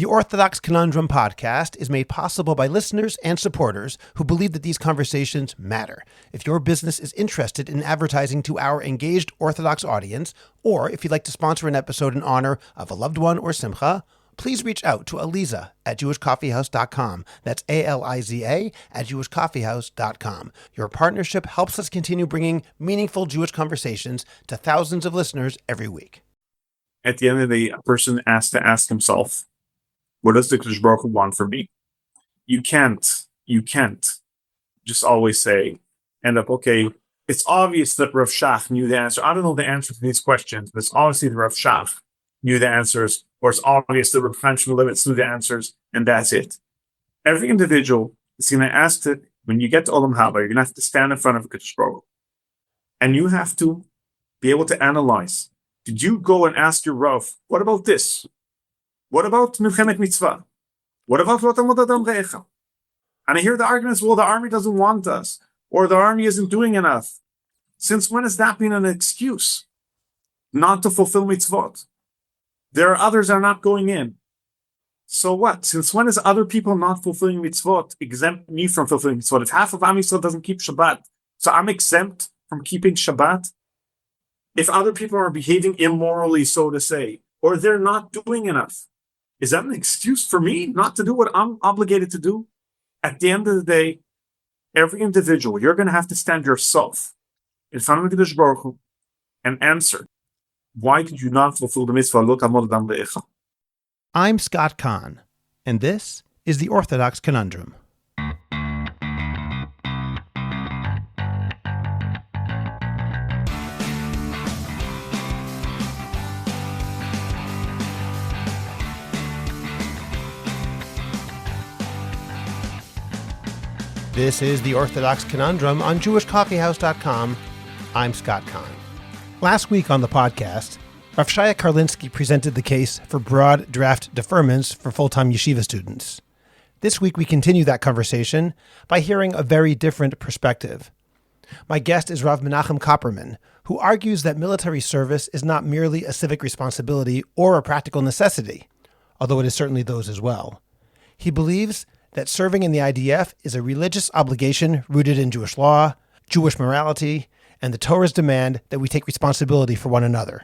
The Orthodox Conundrum podcast is made possible by listeners and supporters who believe that these conversations matter. If your business is interested in advertising to our engaged Orthodox audience, or if you'd like to sponsor an episode in honor of a loved one or simcha, please reach out to Aliza at jewishcoffeehouse.com. That's ALIZA at jewishcoffeehouse.com. Your partnership helps us continue bringing meaningful Jewish conversations to thousands of listeners every week. At the end of the day, a person has to ask himself, what does the Kadosh Baruch Hu want from me? You can't just always say, okay, it's obvious that Rav Shach knew the answer. I don't know the answer to these questions, but it's obviously that Rav Shach knew the answers, or it's obvious that Rav Chaim Limits knew the answers, and that's it. Every individual is going to ask that when you get to Olam Haba, you're going to have to stand in front of a Kadosh Baruch Hu, and you have to be able to analyze. Did you go and ask your Rav, what about this? What about Milchemet Mitzvah? What about Lo Tamod Adam Re'echa? And I hear the arguments, well, the army doesn't want us, or the army isn't doing enough. Since when has that been an excuse not to fulfill mitzvot? There are others that are not going in. So what? Since when is other people not fulfilling mitzvot exempt me from fulfilling mitzvot? If half of Am Yisrael doesn't keep Shabbat, so I'm exempt from keeping Shabbat? If other people are behaving immorally, so to say, or they're not doing enough, is that an excuse for me not to do what I'm obligated to do? At the end of the day, every individual, you're going to have to stand yourself in front of the Kadosh Baruch Hu and answer, why did you not fulfill the mitzvah? Lo tamod adam re'echa? I'm Scott Kahn, and this is the Orthodox Conundrum. This is the Orthodox Conundrum on JewishCoffeehouse.com. I'm Scott Kahn. Last week on the podcast, Rav Shaya Karlinsky presented the case for broad draft deferments for full-time yeshiva students. This week we continue that conversation by hearing a very different perspective. My guest is Rav Menachem Copperman, who argues that military service is not merely a civic responsibility or a practical necessity, although it is certainly those as well. He believes that serving in the IDF is a religious obligation rooted in Jewish law, Jewish morality, and the Torah's demand that we take responsibility for one another.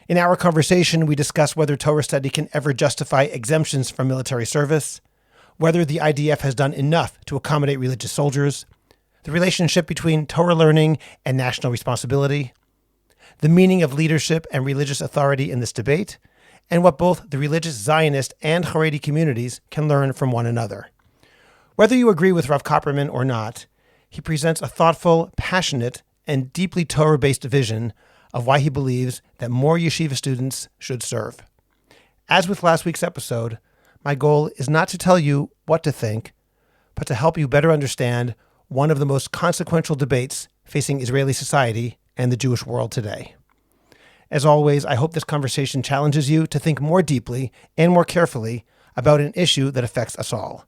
In our conversation, we discuss whether Torah study can ever justify exemptions from military service, whether the IDF has done enough to accommodate religious soldiers, the relationship between Torah learning and national responsibility, the meaning of leadership and religious authority in this debate, and what both the Religious Zionist and Haredi communities can learn from one another. Whether you agree with Rav Copperman or not, he presents a thoughtful, passionate, and deeply Torah-based vision of why he believes that more yeshiva students should serve. As with last week's episode, my goal is not to tell you what to think, but to help you better understand one of the most consequential debates facing Israeli society and the Jewish world today. As always, I hope this conversation challenges you to think more deeply and more carefully about an issue that affects us all.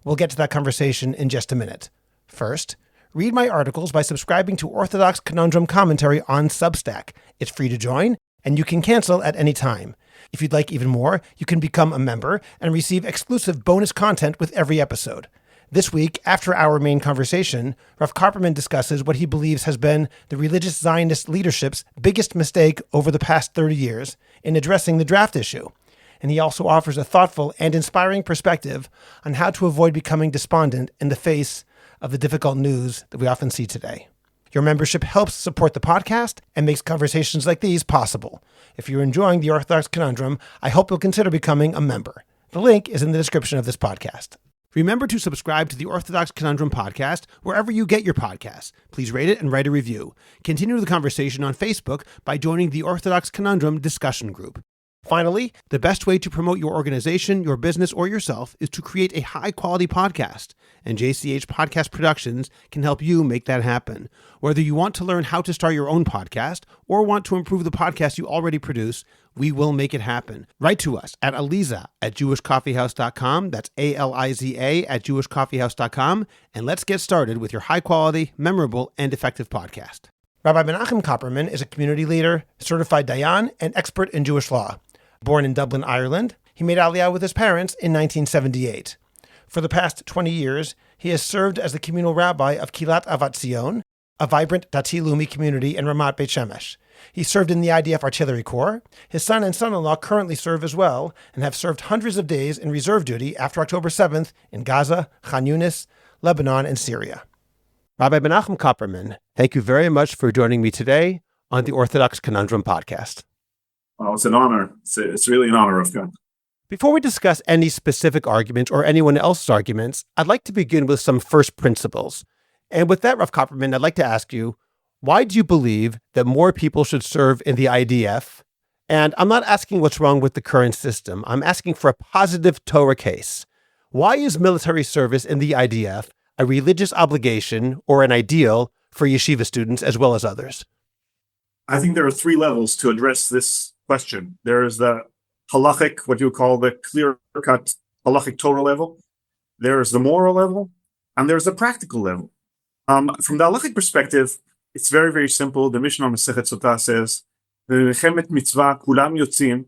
We'll get to that conversation in just a minute. First, read my articles by subscribing to Orthodox Conundrum Commentary on Substack. It's free to join, and you can cancel at any time. If you'd like even more, you can become a member and receive exclusive bonus content with every episode. This week, after our main conversation, Rav Copperman discusses what he believes has been the Religious Zionist leadership's biggest mistake over the past 30 years in addressing the draft issue. And he also offers a thoughtful and inspiring perspective on how to avoid becoming despondent in the face of the difficult news that we often see today. Your membership helps support the podcast and makes conversations like these possible. If you're enjoying the Orthodox Conundrum, I hope you'll consider becoming a member. The link is in the description of this podcast. Remember to subscribe to the Orthodox Conundrum podcast wherever you get your podcasts. Please rate it and write a review. Continue the conversation on Facebook by joining the Orthodox Conundrum discussion group. Finally, the best way to promote your organization, your business, or yourself is to create a high-quality podcast, and JCH Podcast Productions can help you make that happen. Whether you want to learn how to start your own podcast or want to improve the podcast you already produce, we will make it happen. Write to us at Aliza at jewishcoffeehouse.com. That's ALIZA at jewishcoffeehouse.com. And let's get started with your high-quality, memorable, and effective podcast. Rabbi Menachem Copperman is a community leader, certified Dayan, and expert in Jewish law. Born in Dublin, Ireland, he He made Aliyah with his parents in 1978. For the past 20 years, he has served as the communal rabbi of Kilat Avat Zion, a vibrant Dati Leumi community in Ramat Beit Shemesh. He served in the IDF Artillery Corps. His son and son-in-law currently serve as well and have served hundreds of days in reserve duty after October 7th in Gaza, Khan Yunis, Lebanon, and Syria. Rabbi Menachem Copperman, thank you very much for joining me today on the Orthodox Conundrum podcast. Well, it's an honor. It's really an honor, Rav. Before we discuss any specific argument or anyone else's arguments, I'd like to begin with some first principles. And with that, Rav Copperman, I'd like to ask you, why do you believe that more people should serve in the IDF? And I'm not asking what's wrong with the current system. I'm asking for a positive Torah case. Why is military service in the IDF a religious obligation or an ideal for yeshiva students as well as others? I think there are three levels to address this question. There is the halachic, what you call the clear-cut halachic Torah level. There is the moral level, and there's the practical level. From the halachic perspective, it's very, very simple. The Mishnah Masechet Sotah says, "V'mechem mitzvah kulam yotzim,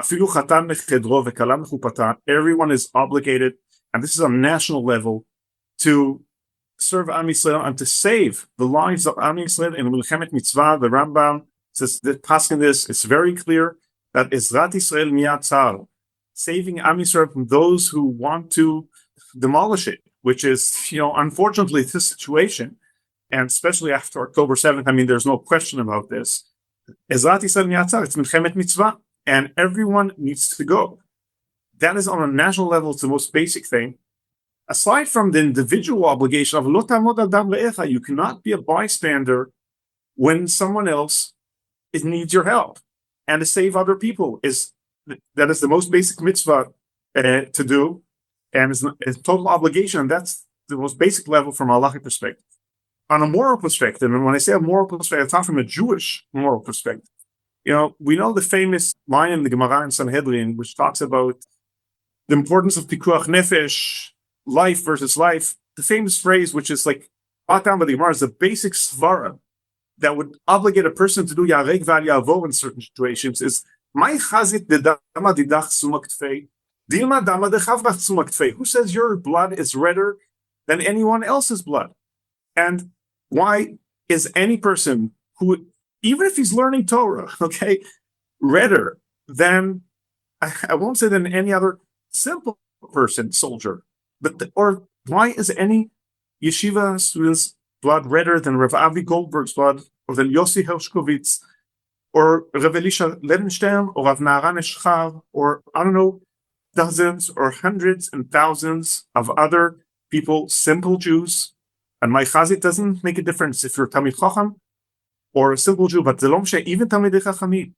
afilu chatan mechedro v'kala mechupata." Everyone is obligated, and this is on a national level, to serve Am Yisrael and to save the lives of Am Yisrael. In Melchemet Mitzvah, the Rambam says that passing this, it's very clear that Ezrat Yisrael miyat tzar, saving Am Yisrael from those who want to demolish it, which is, unfortunately, this situation, and especially after October 7th, I mean, there's no question about this. Ezrat Yisrael miyat tzar, it's Melchemet Mitzvah, and everyone needs to go. That is on a national level, it's the most basic thing. Aside from the individual obligation of lo ta'amod adam le'echa, you cannot be a bystander when someone else needs your help. And to save other people that is the most basic mitzvah to do, and it's a total obligation. And that's the most basic level from a halachic perspective. On a moral perspective, and when I say a moral perspective, I talk from a Jewish moral perspective. We know the famous line in the Gemara in Sanhedrin, which talks about the importance of pikuach nefesh, life versus life. The famous phrase, which is like brought down by the Gemara, is the basic svara that would obligate a person to do yareg val yavo in certain situations, is my chazit de dama didach sumaktfei, dilma dama de chavach sumaktfei. Who says your blood is redder than anyone else's blood? And why is any person who, even if he's learning Torah, redder than, I won't say than any other simple person, soldier, or why is any yeshiva student's blood redder than Rav Avi Goldberg's blood, or than Yossi Hershkovitz, or Rav Elisha Ledenstern, or Rav Naaran Eschar, or I don't know, dozens or hundreds and thousands of other people, simple Jews? And my chazit doesn't make a difference if you're Talmid Chacham or a simple Jew, but Zelomshe, even Talmidei Chachamim.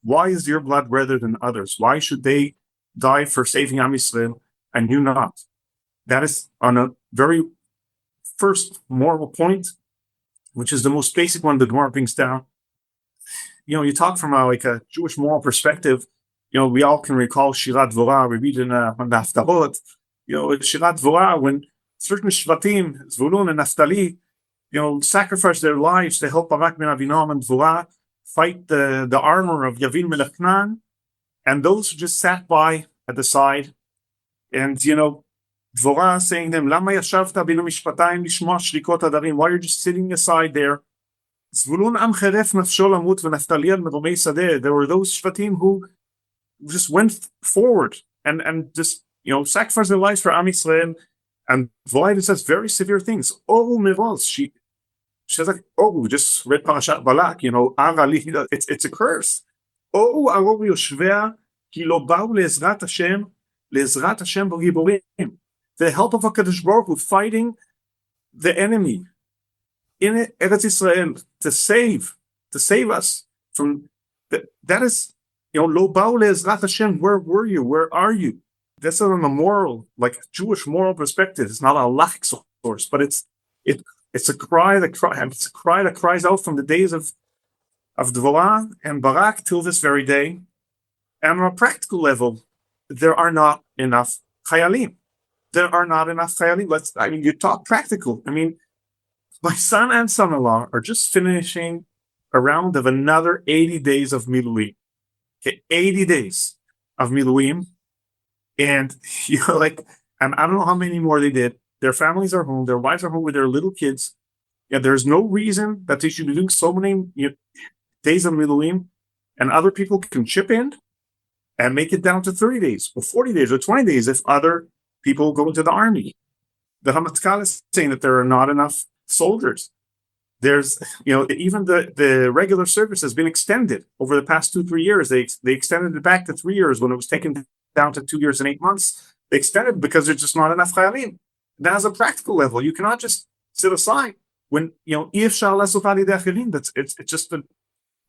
Why is your blood redder than others? Why should they die for saving Am Yisrael and you not? That is on a very first moral point, which is the most basic one the Gemara brings down. You talk from a Jewish moral perspective. We all can recall Shirat Dvorah. We read in the Haftarot. Shirat Dvorah, when certain Shvatim, Zvulun and Naftali, sacrifice their lives to help Barak ben Avinam and Dvorah fight the armor of Yavin Melech Canaan, and those who just sat by at the side, and Dvorah saying to them, Lama yashavta binu mishpatayim lishma shrikot hadarim? Why are you just sitting aside there? Zvulun am cheref nafsho lamut v'naftali al meromei sadeh. There were those shvatim who just went forward and just sacrificed their lives for Am Yisrael. And Dvorah says very severe things. Oh meroz, she says we just read Parashat Balak. Arali, it's a curse. Oh aror yoshvea ki lo ba'u le'ezrat Hashem b'giborim. The help of HaKadosh Baruch Hu fighting the enemy in Eretz Yisrael to save us from that is lo ba'u le'ezrat Hashem. Where were you? Where are you? That's on a moral, Jewish moral perspective. It's not a halachic source, but it's a cry that cries out from the days of Dvorah and Barak till this very day. And on a practical level, there are not enough chayalim. You talk practical. My son and son-in-law are just finishing a round of another 80 days of Milui. 80 days. of Miluim. And, and I don't know how many more they did. Their families are home. Their wives are home with their little kids. Yeah, there's no reason that they should be doing so many days of Miluim, and other people can chip in and make it down to 30 days or 40 days or 20 days if other people go into the army. The Hamatkal is saying that there are not enough soldiers. There's, even the regular service has been extended over the past 2-3 years. They extended it back to 3 years when it was taken down to 2 years and 8 months. They extended it because there's just not enough chayalim. That has a practical level. You cannot just sit aside when, it's just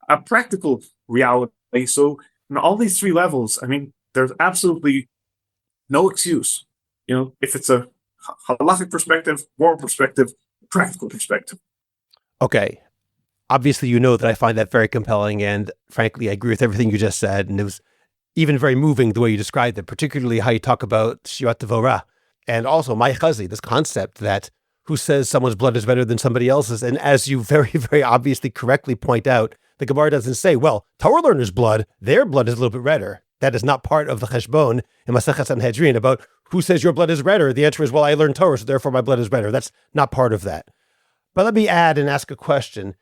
a practical reality. So in all these three levels, I mean, there's absolutely no excuse, if it's a halachic perspective, moral perspective, practical perspective. Okay. Obviously, you know that I find that very compelling, and frankly, I agree with everything you just said, and it was even very moving the way you described it, particularly how you talk about shirat devora, and also my chazi, this concept that who says someone's blood is better than somebody else's, and as you very, very obviously correctly point out, the Gemara doesn't say, well, Torah learners' blood, their blood is a little bit redder. That is not part of the cheshbon in Masechet Sanhedrin about who says your blood is redder. The answer is, well, I learned Torah, so therefore my blood is redder. That's not part of that. But let me add and ask a question.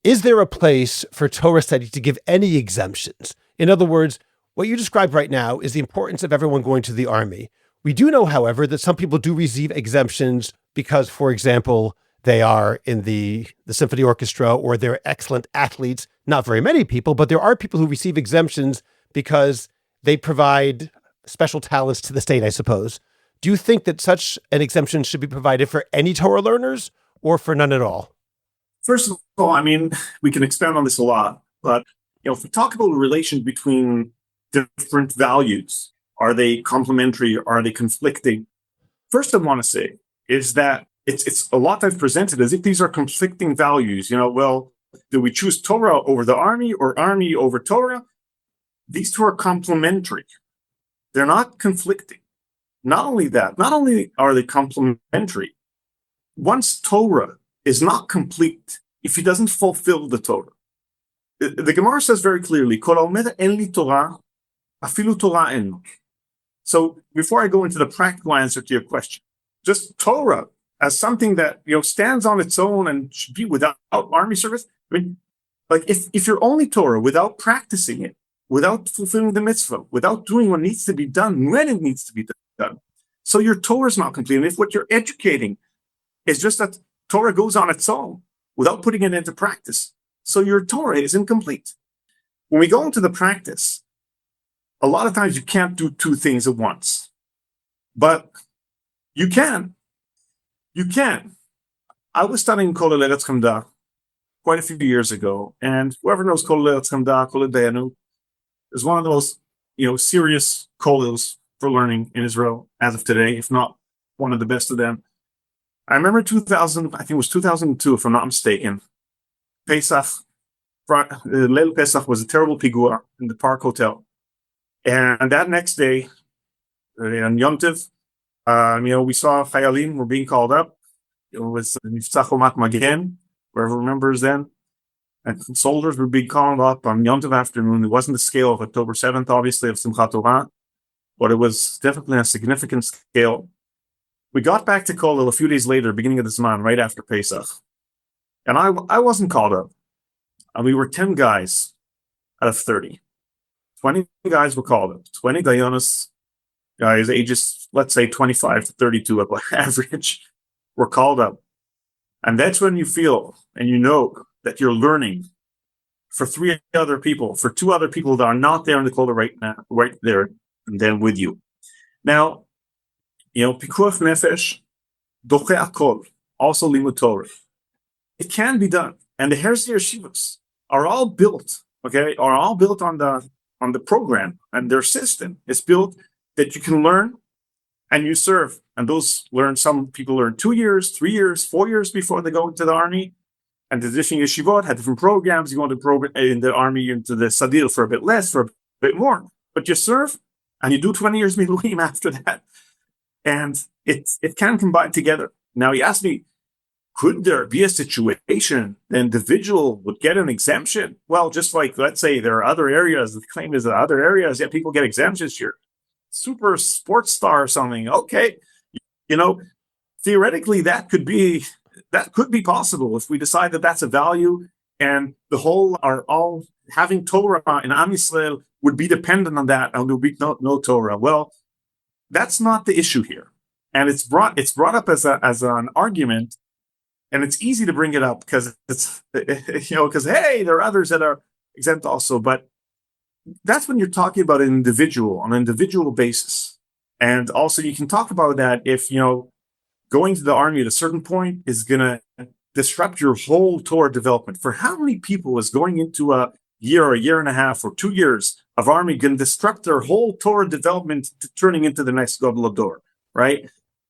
Is there a place for Torah study to give any exemptions? In other words, what you described right now is the importance of everyone going to the army. We do know, however, that some people do receive exemptions because, for example, they are in the symphony orchestra or they're excellent athletes. Not very many people, but there are people who receive exemptions because they provide special talents to the state, I suppose. Do you think that such an exemption should be provided for any Torah learners or for none at all? First of all, I mean, we can expand on this a lot, but if we talk about the relation between different values, are they complementary? Are they conflicting? First, I want to say is that it's a lot I've presented as if these are conflicting values. Well, do we choose Torah over the army or army over Torah? These two are complementary. They're not conflicting. Not only that, not only are they complementary, once Torah is not complete if he doesn't fulfill the Torah. The Gemara says very clearly, Kol haomed en li Torah, afilu Torah en. So before I go into the practical answer to your question, just Torah as something that stands on its own and should be without army service. I mean, like if you're only Torah without practicing it, without fulfilling the mitzvah, without doing what needs to be done when it needs to be done, so your Torah is not complete. And if what you're educating is just that Torah goes on its own without putting it into practice, so your Torah is incomplete. When we go into the practice, a lot of times you can't do two things at once, but you can. You can. I was studying Kol Eretz Chamda quite a few years ago, and whoever knows Kol Eretz Chamda, Kol Dayanu, is one of the most serious kollels for learning in Israel as of today, if not one of the best of them. I remember 2000, I think it was 2002, if I'm not mistaken. Pesach, Leil Pesach was a terrible pigua in the Park Hotel. And that next day, on Yom Tov, we saw Chayalim were being called up. It was Mivtzah Chomat Magen, whoever remembers then. And soldiers were being called up on Yom Tov afternoon. It wasn't the scale of October 7th, obviously, of Simchat Torah, but it was definitely a significant scale. We got back to Kollel a few days later, beginning of the Zman, right after Pesach. And I wasn't called up. And we were 10 guys out of 30. 20 guys were called up. 20 Dayanos guys, ages, let's say 25 to 32 at average, were called up. And that's when you feel and you know that you're learning for 3 other people, for 2 other people that are not there in the Kollel right now, right there and then with you. Now, Pikuach Nefesh, Doche Akol, also Limud Torah. It can be done. And the Herzliya Yeshivas are all built on the program, and their system is built that you can learn and you serve. And some people learn 2 years, 3 years, 4 years before they go into the army. And the different yeshivot had different programs. You go into in the army, into the Sadir for a bit less, for a bit more. But you serve and you do 20 years Miluim after that. And it can combine together. Now, he asked me, could there be a situation the individual would get an exemption? Well, just like, let's say there are other areas, the claim is that other areas, yeah, people get exemptions here. Super sports star or something. Okay. Theoretically, that could be possible if we decide that that's a value, and the whole are all having Torah in Am Yisrael would be dependent on that, and there would be no Torah. Well, that's not the issue here, and it's brought up as an argument, and it's easy to bring it up because it's because hey, there are others that are exempt also, but that's when you're talking about an individual on an individual basis, and also you can talk about that if going to the army at a certain point is going to disrupt your whole Torah development. For how many people is going into a year and a half, or 2 years of army going to disrupt their whole Torah development turning into the next Gadol Dor, right?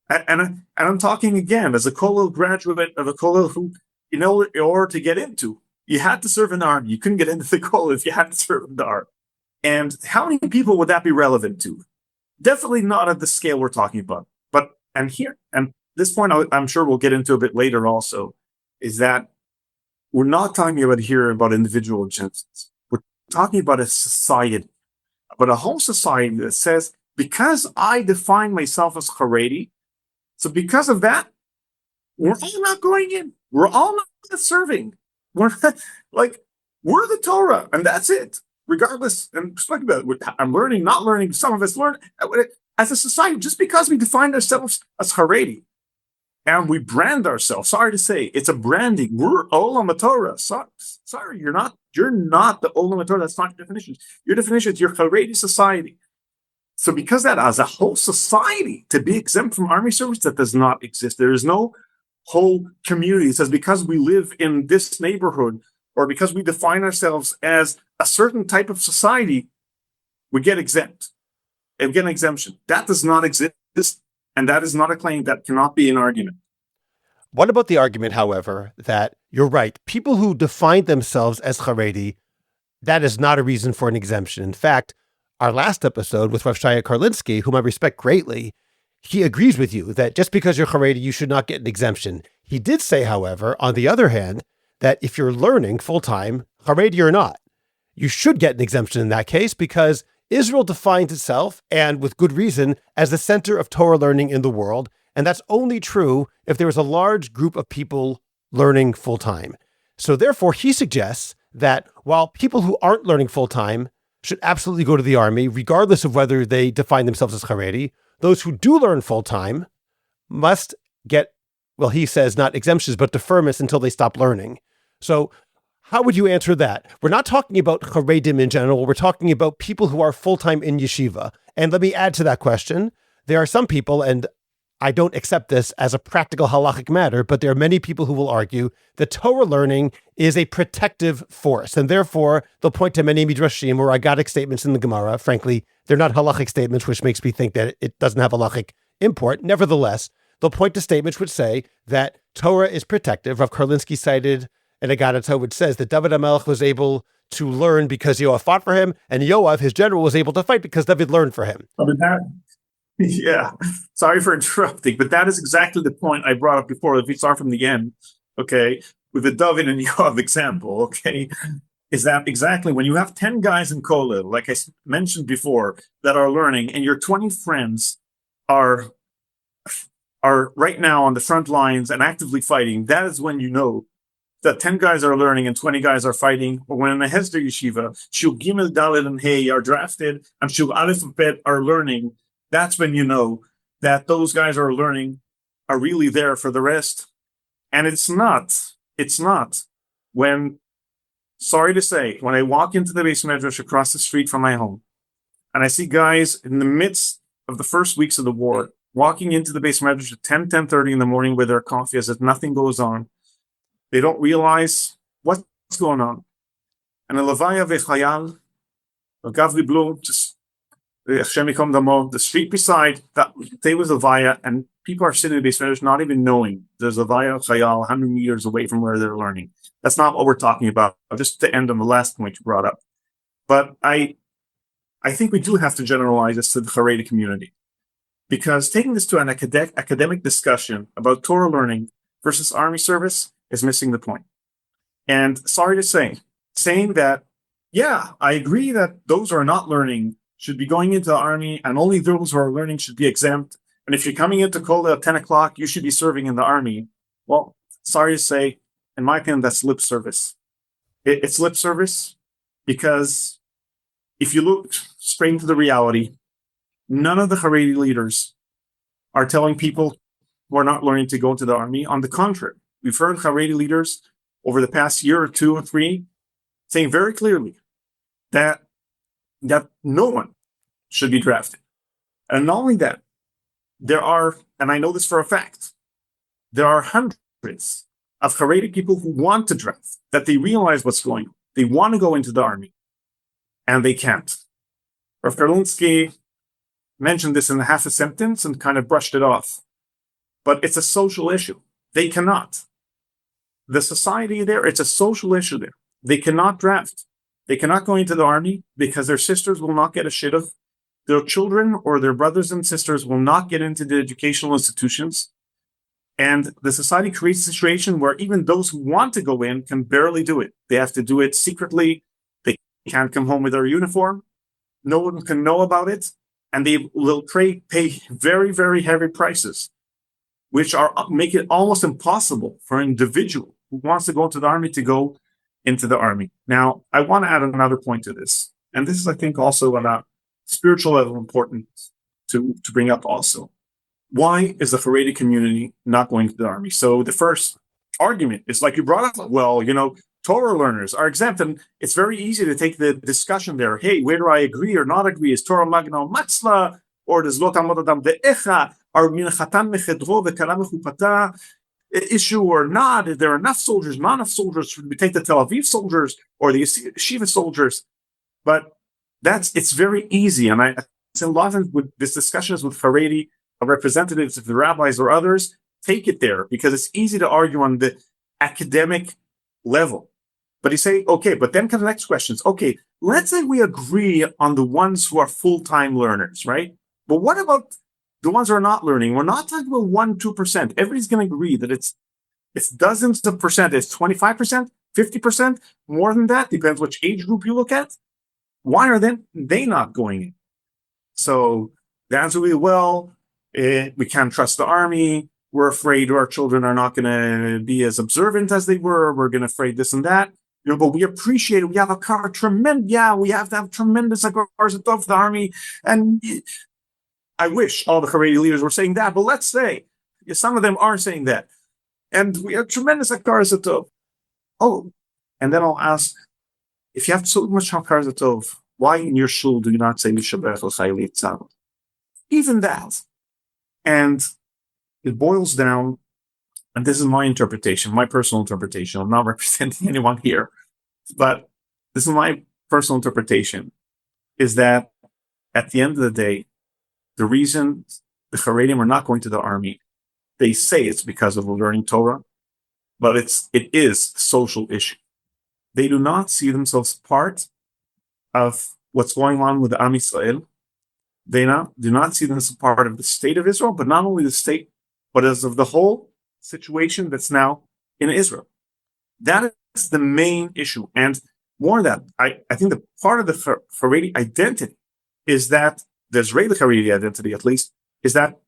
And I'm talking again as a kollel graduate of a kollel who, in order to get into, you had to serve in the army. You couldn't get into the kollel if you had to serve in the army. And how many people would that be relevant to? Definitely not at the scale we're talking about. But this point, I'm sure we'll get into a bit later also, is that we're not talking about individual exemptions. We're talking about a society, about a whole society that says, because I define myself as Haredi, so because of that, we're all not going in. We're all not serving. We're the Torah, and that's it. Regardless, and speak about it, I'm learning, not learning. Some of us learn as a society just because we define ourselves as Haredi. And we brand ourselves. Sorry to say, it's a branding. We're Olam Torah. Sorry, you're not the Olam Torah. That's not your definition. Your definition is your Haredi society. So because that, as a whole society, to be exempt from army service, that does not exist. There is no whole community. It says because we live in this neighborhood, or because we define ourselves as a certain type of society, we get exempt. And get an exemption. That does not exist. And that is not a claim. That cannot be an argument. What about the argument, however, that you're right, people who define themselves as Haredi, that is not a reason for an exemption. In fact, our last episode with Rav Shaya Karlinsky, whom I respect greatly, he agrees with you that just because you're Haredi, you should not get an exemption. He did say, however, on the other hand, that if you're learning full-time, Haredi or not, you should get an exemption in that case because Israel defines itself, and with good reason, as the center of Torah learning in the world. And that's only true if there is a large group of people learning full-time. So therefore, he suggests that while people who aren't learning full-time should absolutely go to the army, regardless of whether they define themselves as Haredi, those who do learn full-time must get, well, he says not exemptions, but deferments until they stop learning. So how would you answer that? We're not talking about Haredim in general. We're talking about people who are full-time in yeshiva. And let me add to that question. There are some people, and I don't accept this as a practical halachic matter, but there are many people who will argue that Torah learning is a protective force. And therefore, they'll point to many midrashim or agadic statements in the Gemara. Frankly, they're not halachic statements, which makes me think that it doesn't have halachic import. Nevertheless, they'll point to statements which say that Torah is protective. Rav Karlinsky cited an Agadah which says that David HaMelech was able to learn because Yoav fought for him, and Yoav, his general, was able to fight because David learned for him. Yeah, sorry for interrupting, but that is exactly the point I brought up before. If we start from the end, okay, with the David and Yoav example, okay, is that exactly when you have 10 guys in kollel, like I mentioned before, that are learning, and your 20 friends are right now on the front lines and actively fighting, that is when you know that 10 guys are learning and 20 guys are fighting. Or when in a Hesder yeshiva, Shul Gimel, Dalet, and Hey are drafted, and Shul Aleph and Bet are learning, that's when you know that those guys are learning are really there for the rest. And it's not when, sorry to say, when I walk into the Beis Medrash across the street from my home, and I see guys in the midst of the first weeks of the war, walking into the Beis Medrash at 10:30 in the morning with their coffee as if nothing goes on. They don't realize what's going on. And a Levaya v'chayal, a Gavli Blue, just Hashem Yikom Damo, the street beside that they was Levaya, and people are sitting in the Beis Medrash not even knowing there's Levaya Chayal 100 meters away from where they're learning. That's not what we're talking about. Just to end on the last point you brought up. But I think we do have to generalize this to the Haredi community. Because taking this to an academic discussion about Torah learning versus army service is missing the point. And sorry to say, saying that, yeah, I agree that those who are not learning should be going into the army, and only those who are learning should be exempt. And if you're coming into Kola at 10 o'clock, you should be serving in the army. Well, sorry to say, in my opinion, that's lip service. It's lip service because if you look straight into the reality, none of the Haredi leaders are telling people who are not learning to go into the army. On the contrary, we've heard Haredi leaders over the past year or two or three saying very clearly that no one should be drafted. And not only that, there are, and I know this for a fact, there are hundreds of Haredi people who want to draft, that they realize what's going on. They want to go into the army, and they can't. Rav Karlinsky mentioned this in a half a sentence and kind of brushed it off. But it's a social issue. They cannot. The society there, it's a social issue there. They cannot draft. They cannot go into the army because their sisters will not get a shidduch. Their children or their brothers and sisters will not get into the educational institutions. And the society creates a situation where even those who want to go in can barely do it. They have to do it secretly. They can't come home with their uniform. No one can know about it. And they will pay very, very heavy prices, which make it almost impossible for an individual who wants to go into the army to go into the army. Now, I want to add another point to this. And this is, I think, also on a spiritual level important to bring up also. Why is the Haredi community not going to the army? So the first argument is like you brought up, well, Torah learners are exempt, and it's very easy to take the discussion there. Hey, where do I agree or not agree? Is Torah magna matzla, or does lo tamod adam ve'echa, or min chatan mechedro ve'kala mechupata issue or not? Is there enough soldiers, not enough soldiers? Should we take the Tel Aviv soldiers or the Yeshiva soldiers? But it's very easy, and I a lot of with this discussions with Haredi representatives of the rabbis or others, take it there because it's easy to argue on the academic level. But you say, okay, but then come the next questions. Okay, let's say we agree on the ones who are full-time learners, right? But what about the ones who are not learning? We're not talking about 1-2%. Everybody's going to agree that it's dozens of percent. It's 25%, 50%, more than that. Depends which age group you look at. Why are they not going in? So the answer will be, well, we can't trust the army. We're afraid our children are not going to be as observant as they were. We're going to afraid this and that. But we appreciate it. We have we have to have tremendous cars of the army. And I wish all the Haredi leaders were saying that. But let's say some of them are saying that. And we have tremendous cars of tov. Oh, and then I'll ask, if you have so much cars of tov, why in your shul do you not say Mishabech l'chayli tzad? Even that. And it boils down, and this is my interpretation, my personal interpretation. I'm not representing anyone here, but this is my personal interpretation, is that at the end of the day, the reason the Haredim are not going to the army, they say it's because of learning Torah, but it is a social issue. They do not see themselves part of what's going on with the Am Yisrael. They do not see them as a part of the state of Israel, but not only the state, but as of the whole situation that's now in Israel. That is the main issue. And more than that, I think the part of the Haredi identity is that, the Israeli Haredi identity at least, is that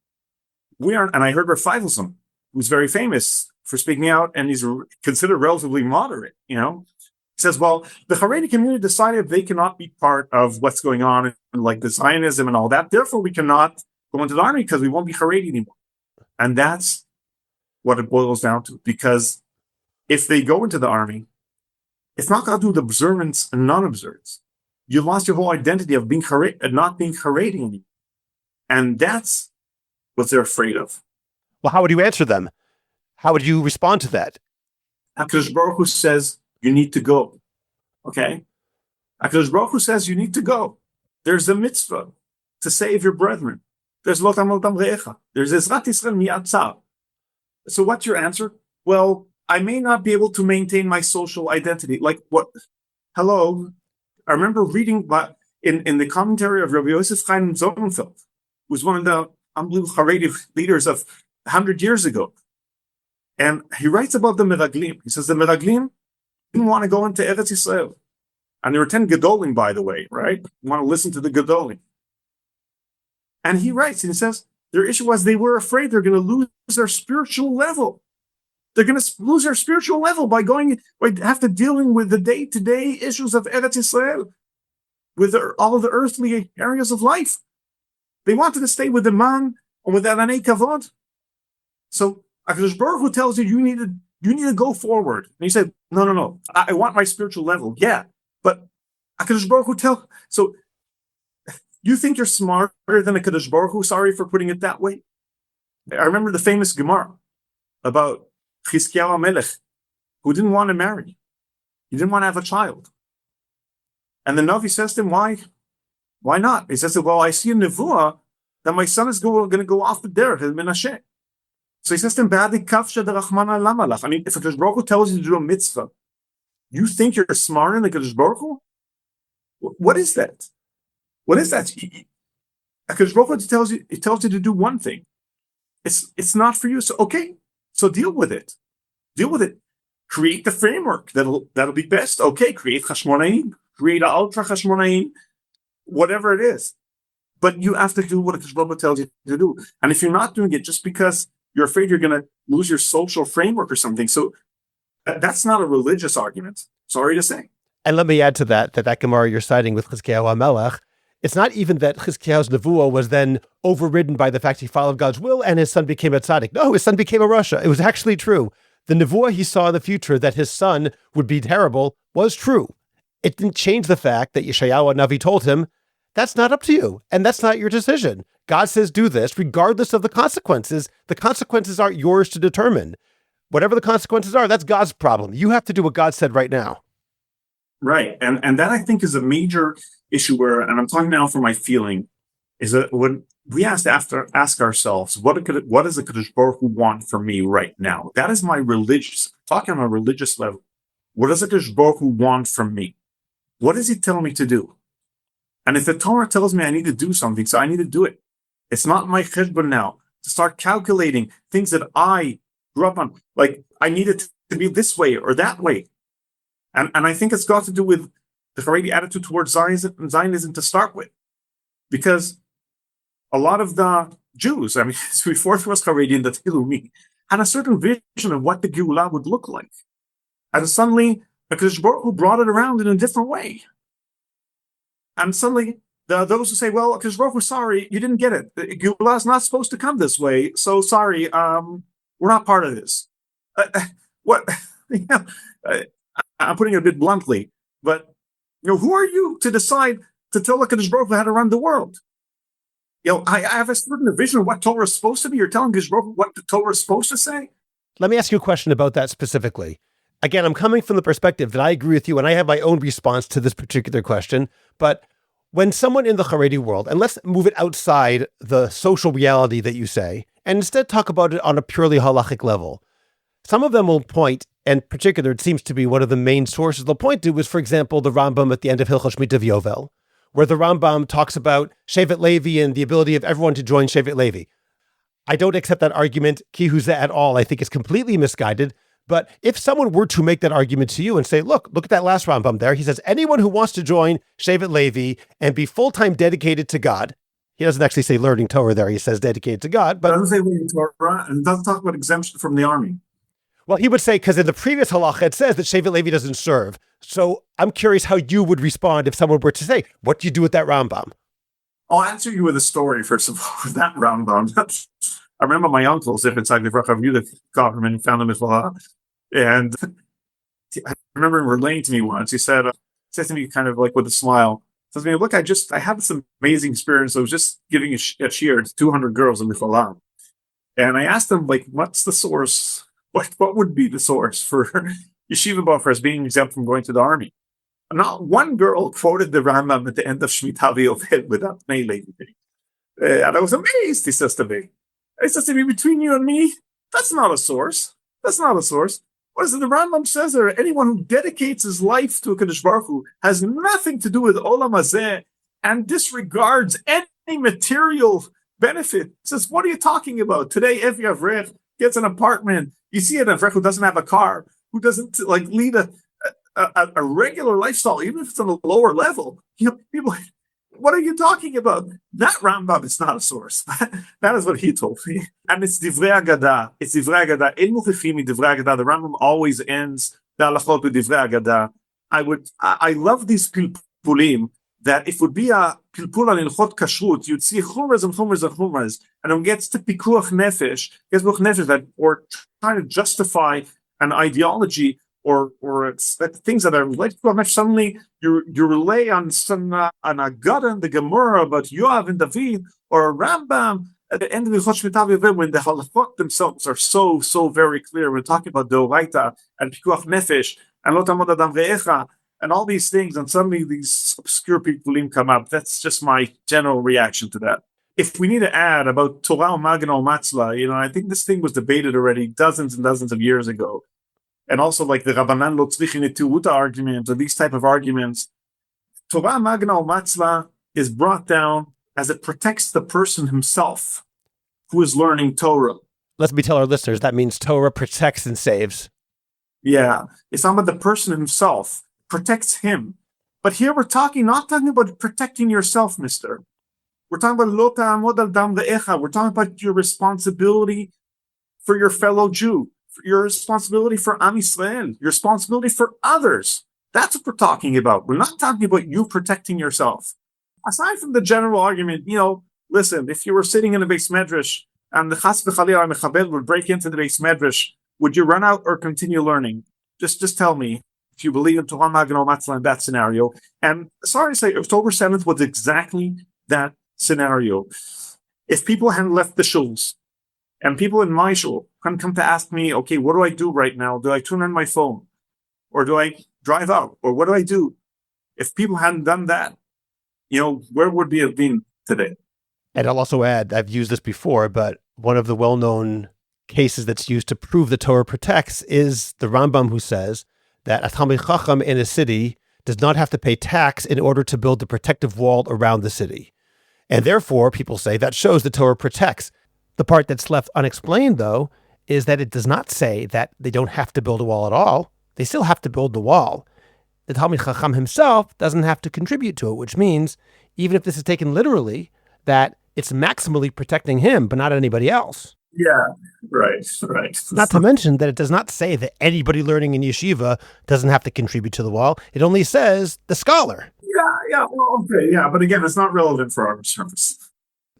we are, and I heard Rav Feifelson, who's very famous for speaking out, and he's considered relatively moderate, He says, well, the Haredi community decided they cannot be part of what's going on, like the Zionism and all that. Therefore, we cannot go into the army because we won't be Haredi anymore. And that's what it boils down to. Because if they go into the army, it's not going to do with observance and non-observance. You lost your whole identity of being Haredi and not being Haredi anymore. And that's what they're afraid of. Well, how would you answer them? How would you respond to that? HaKadosh Baruch Hu says, you need to go. Okay? HaKadosh Baruch Hu says you need to go. There's a mitzvah to save your brethren. There's lo tamol tam re'echa. There's Ezrat Yisrael miyad tzar. So what's your answer? Well, I may not be able to maintain my social identity. Like what? Hello? I remember reading in the commentary of Rabbi Yosef Chaim Sonnenfeld, who was one of the unbelievable Haredi leaders of 100 years ago. And he writes about the Meraglim. He says the Meraglim didn't want to go into Eretz Yisrael. And there were 10 Gedolim, by the way, right? You want to listen to the Gedolim. And he writes, and he says, their issue was they were afraid they're going to lose their spiritual level. They're going to lose their spiritual level by dealing with the day-to-day issues of Eretz Yisrael, with all the earthly areas of life. They wanted to stay with the man and with that Anei Kavod. So HaKadosh Baruch Hu tells you, you need to go forward. And he said, no. I want my spiritual level. Yeah. But HaKadosh Baruch Hu so you think you're smarter than HaKadosh Baruch Hu? Sorry for putting it that way. I remember the famous Gemara about Chizkiyahu HaMelech, who didn't want to marry. He didn't want to have a child. And the Navi says to him, why? Why not? He says, well, I see a nevuah that my son is going to go off the derech, Menashe. So he says to him, I mean, if HaKadosh Baruch Hu tells you to do a mitzvah, you think you're smarter than HaKadosh Baruch Hu? What is that? What is that? HaKadosh Baruch Hu tells you to do one thing. It's not for you. So okay, so deal with it. Deal with it. Create the framework that'll be best. Okay, create Chashmonaim, create an ultra Chashmonaim, whatever it is. But you have to do what HaKadosh Baruch Hu tells you to do. And if you're not doing it just because you're afraid you're going to lose your social framework or something, so that's not a religious argument. Sorry to say. And let me add to that Gemara you're citing with Chizkiyahu HaMelech, it's not even that Chizkiyahu's nevuah was then overridden by the fact he followed God's will and his son became a tzaddik. No, his son became a rasha. It was actually true. The nevuah he saw in the future that his son would be terrible was true. It didn't change the fact that Yeshayahu Navi told him, that's not up to you, and that's not your decision. God says do this regardless of the consequences. The consequences aren't yours to determine. Whatever the consequences are, that's God's problem. You have to do what God said right now. Right. And that I think is a major issue where, and I'm talking now for my feeling, is that when we have to ask ourselves, what does the Kadosh Baruch Hu want from me right now? That is my talking on a religious level. What does the Kadosh Baruch Hu want from me? What does he tell me to do? And if the Torah tells me I need to do something, so I need to do it. It's not my cheshbon now to start calculating things that I grew up on. Like, I need it to be this way or that way. And I think it's got to do with the Haredi attitude towards Zionism to start with. Because a lot of the Jews, I mean, before there was Haredi and the Tilumi, had a certain vision of what the Geulah would look like. And suddenly, HaKadosh Baruch Hu brought it around in a different way. And suddenly, those who say, well, HaKadosh Baruch Hu, sorry, you didn't get it. The Geulah is not supposed to come this way, so sorry, we're not part of this. What? I'm putting it a bit bluntly, but who are you to decide to tell HaKadosh Baruch Hu how to run the world? I have a certain vision of what Torah is supposed to be. You're telling HaKadosh Baruch Hu what the Torah is supposed to say? Let me ask you a question about that specifically. Again, I'm coming from the perspective that I agree with you, and I have my own response to this particular question. But when someone in the Haredi world, and let's move it outside the social reality that you say, and instead talk about it on a purely halachic level, some of them will point, and in particular, it seems to be one of the main sources they'll point to is, for example, the Rambam at the end of Hilchos Shmita V'Yovel, where the Rambam talks about Shevet Levi and the ability of everyone to join Shevet Levi. I don't accept that argument, kihuzeh, at all. I think it's completely misguided. But if someone were to make that argument to you and say, look at that last Rambam there. He says, anyone who wants to join Shevet Levi and be full-time dedicated to God, he doesn't actually say learning Torah there. He says dedicated to God. But it doesn't say learning Torah, and it doesn't talk about exemption from the army. Well, he would say, because in the previous halachah, it says that Shevet Levi doesn't serve. So I'm curious how you would respond if someone were to say, what do you do with that Rambam? I'll answer you with a story, first of all, with that Rambam. I remember my uncle, Rav Menachem Copperman, who found him as well. And I remember him relaying to me once, he said to me kind of like with a smile, says to me, look, I had this amazing experience. I was just giving a shiur to 200 girls in Micholam. And I asked them, like, what's the source? What would be the source for yeshiva bafras being exempt from going to the army? Not one girl quoted the Rambam at the end of Shemitah V'Yovel without Meilei. And I was amazed, he says to me. He says to me, between you and me, that's not a source. That's not a source. What is it? The Rambam says there, anyone who dedicates his life to HaKadosh Baruch Hu has nothing to do with Olam Hazeh and disregards any material benefit. He says, what are you talking about? Today, every Avrech gets an apartment. You see an Avrech who doesn't have a car, who doesn't like lead a regular lifestyle, even if it's on a lower level. People, what are you talking about? That Rambam is not a source. That is what he told me. And it's Divrei Agada. It's Divrei Agada. In Muchifimi Divrei Agada, the Rambam always ends the halachot with Divrei Agada. I love these pilpulim, that if it would be a pilpul on ilchot kashrut, you'd see chumras and chumras and chumras, and when it gets to pikuach nefesh, that or trying to justify an ideology or it's things that are related to nefesh. Suddenly you relay on some an Agada in the Gemara about Yoav and David or a Rambam at the end of the Ilchot Shmita when the halachot themselves are so very clear. We're talking about Deoraita and pikuach nefesh and lo tamod adam ve'echa and all these things, and suddenly these obscure people come up. That's just my general reaction to that. If we need to add about Torah Magen al Matzla, I think this thing was debated already dozens and dozens of years ago. And also like the Rabbanan lo tzrichin eturuta argument, or these type of arguments. Torah Magen al Matzla is brought down as it protects the person himself who is learning Torah. Let me tell our listeners, that means Torah protects and saves. Yeah, it's talking about the person himself, protects him. But here we're not talking about protecting yourself, mister. We're talking about lo ta'amod al dam ve'echa. We're talking about your responsibility for your fellow Jew, for your responsibility for Am Yisrael, your responsibility for others. That's what we're talking about. We're not talking about you protecting yourself. Aside from the general argument, listen, if you were sitting in a beis medrash and the chas v'chalila mechabel would break into the beis medrash, would you run out or continue learning? Just tell me if you believe in Torah Magen al Matzla in that scenario. And sorry to say, October 7th was exactly that scenario. If people hadn't left the shuls, and people in my shul can come to ask me, okay, what do I do right now? Do I turn on my phone? Or do I drive out? Or what do I do? If people hadn't done that, where would we have been today? And I'll also add, I've used this before, but one of the well-known cases that's used to prove the Torah protects is the Rambam, who says that a Talmid Chacham in a city does not have to pay tax in order to build the protective wall around the city. And therefore, people say that shows the Torah protects. The part that's left unexplained, though, is that it does not say that they don't have to build a wall at all. They still have to build the wall. The Talmid Chacham himself doesn't have to contribute to it, which means, even if this is taken literally, that it's maximally protecting him, but not anybody else. Yeah, right. Not to mention that it does not say that anybody learning in yeshiva doesn't have to contribute to the wall. It only says the scholar. Well, okay, but again, it's not relevant for our service.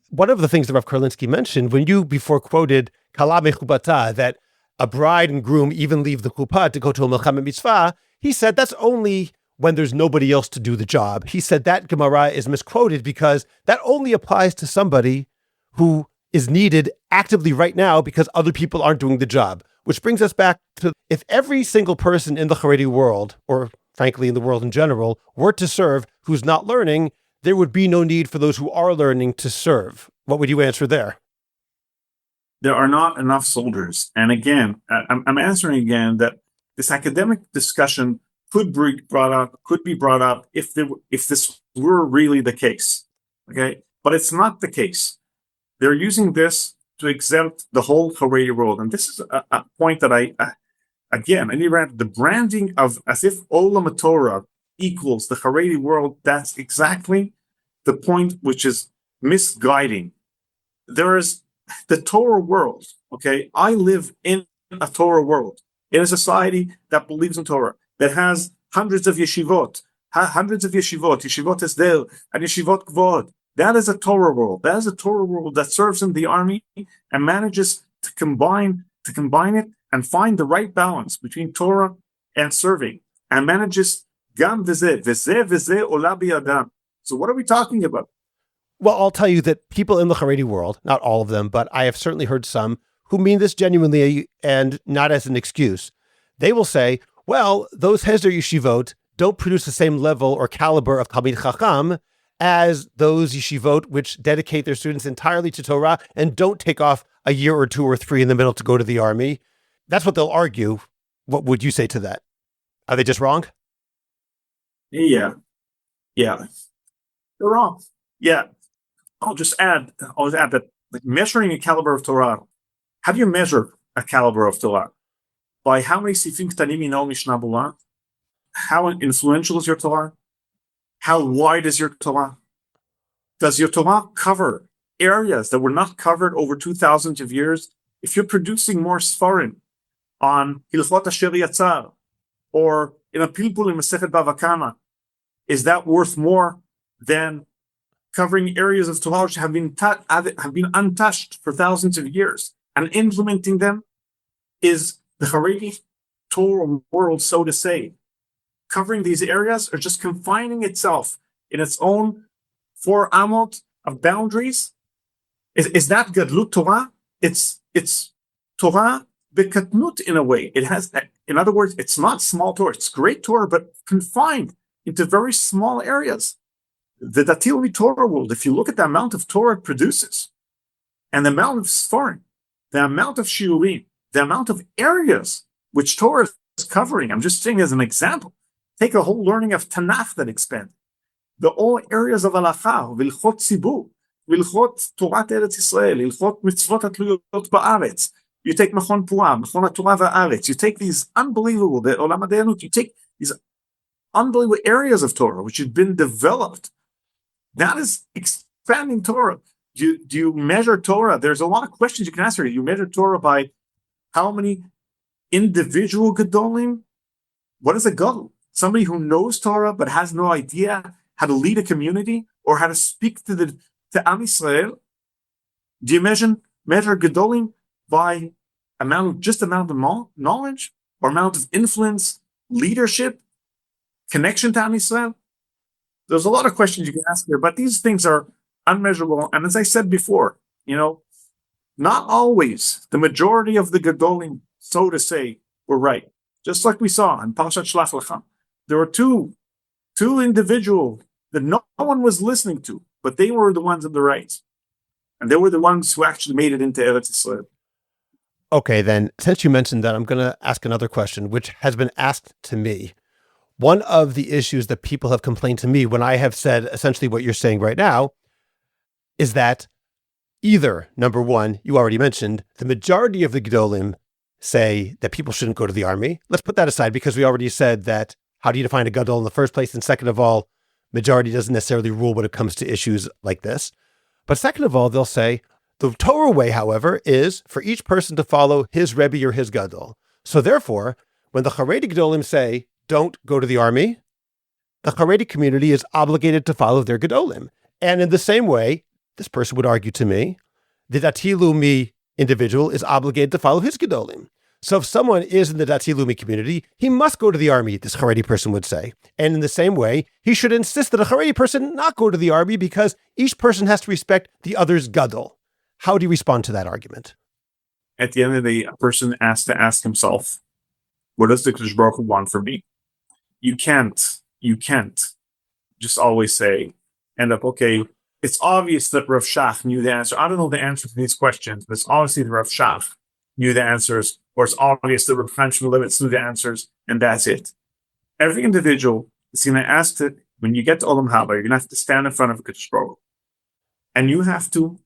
One of the things that Rav Karlinsky mentioned, when you before quoted Kala mechubata, that a bride and groom even leave the chuppah to go to a melchama mitzvah, he said that's only when there's nobody else to do the job. He said that Gemara is misquoted because that only applies to somebody who is needed actively right now because other people aren't doing the job. Which brings us back to, if every single person in the Haredi world, or frankly in the world in general, were to serve who's not learning, there would be no need for those who are learning to serve. What would you answer there? There are not enough soldiers. And again, I'm answering again that this academic discussion could be brought up if this were really the case. Okay, but it's not the case. They're using this to exempt the whole Haredi world, and this is a point that I need the branding of as if Olam Torah equals the Haredi world. That's exactly the point, which is misguiding. There is the Torah world. Okay, I live in a Torah world, in a society that believes in Torah, that has hundreds of yeshivot, yeshivot Esder, and yeshivot Kvod. That is a Torah world. That is a Torah world that serves in the army and manages to combine it and find the right balance between Torah and serving, and manages gam v'zeh ola biyadam. So what are we talking about? Well, I'll tell you that people in the Haredi world, not all of them, but I have certainly heard some who mean this genuinely and not as an excuse. They will say, well, those Hesder yeshivot don't produce the same level or caliber of Talmid Chacham as those yeshivot which dedicate their students entirely to Torah and don't take off a year or two or three in the middle to go to the army. That's what they'll argue. What would you say to that? Are they just wrong? Yeah. They're wrong. Yeah. I'll just add that, like, measuring a caliber of Torah, how do you measure a caliber of Torah? By how many sifim ktanim you know Mishnah Berurah? How influential is your Torah? How wide is your Torah? Does your Torah cover areas that were not covered over 2,000 of years? If you're producing more Sfarim on Hilchot Asher Yatzar or in a Pilpul in Masechet Bava Kama, is that worth more than covering areas of Torah which have been untouched for thousands of years and implementing them? Is the Haredi Torah world, so to say, covering these areas or just confining itself in its own 4 amot of boundaries? Is that Gadlut Torah? It's Torah bekatnut in a way. It has, in other words, it's not small Torah. It's great Torah, but confined into very small areas. The Dati Leumi Torah world, if you look at the amount of Torah it produces and the amount of Sfarim, the amount of Shiurim, the amount of areas which Torah is covering, I'm just saying as an example. Take a whole learning of Tanakh that expand. The all areas of halachah, Vilchot Tzibur, Vilchot Torat Eretz Yisrael, Vilchot Mitzvot HaTluyot Ba'aretz. You take Machon Puah, Machon HaTorah Va'aretz. You take these unbelievable, the Olam HaDayanut, you take these unbelievable areas of Torah which have been developed. That is expanding Torah. Do you measure Torah? There's a lot of questions you can answer. You measure Torah by how many individual Gedolim? What is a Gadol? Somebody who knows Torah but has no idea how to lead a community or how to speak to Am Yisrael. Do you measure Gedolim by amount of knowledge or amount of influence, leadership, connection to Am Yisrael? There's a lot of questions you can ask here, but these things are unmeasurable. And as I said before, not always the majority of the Gedolim, so to say, were right. Just like we saw in Parashat Shlach Lecha. There were two individuals that no one was listening to, but they were the ones on the right. And they were the ones who actually made it into Eretz Yisrael. Okay, then, since you mentioned that, I'm going to ask another question, which has been asked to me. One of the issues that people have complained to me when I have said essentially what you're saying right now is that either, number one, you already mentioned, the majority of the Gedolim say that people shouldn't go to the army. Let's put that aside because we already said that how do you define a Gadol in the first place? And second of all, majority doesn't necessarily rule when it comes to issues like this. But second of all, they'll say, the Torah way, however, is for each person to follow his Rebbe or his Gadol. So therefore, when the Haredi Gedolim say, don't go to the army, the Haredi community is obligated to follow their Gedolim. And in the same way, this person would argue to me, the Dati Leumi individual is obligated to follow his Gedolim. So if someone is in the Dati Leumi community, he must go to the army, this Haredi person would say. And in the same way, he should insist that a Haredi person not go to the army because each person has to respect the other's Gadol. How do you respond to that argument? At the end of the day, a person has to ask himself, what does the Kadosh Baruch Hu want from me? You can't just always say, okay, it's obvious that Rav Shach knew the answer. I don't know the answer to these questions, but it's obviously that Rav Shach knew the answers, or it's obvious that Rav Chaim Limits knew the answers, and that's it. Every individual is going to ask that when you get to Olam Haba, you're going to have to stand in front of a Kadosh Baruch Hu, and you have to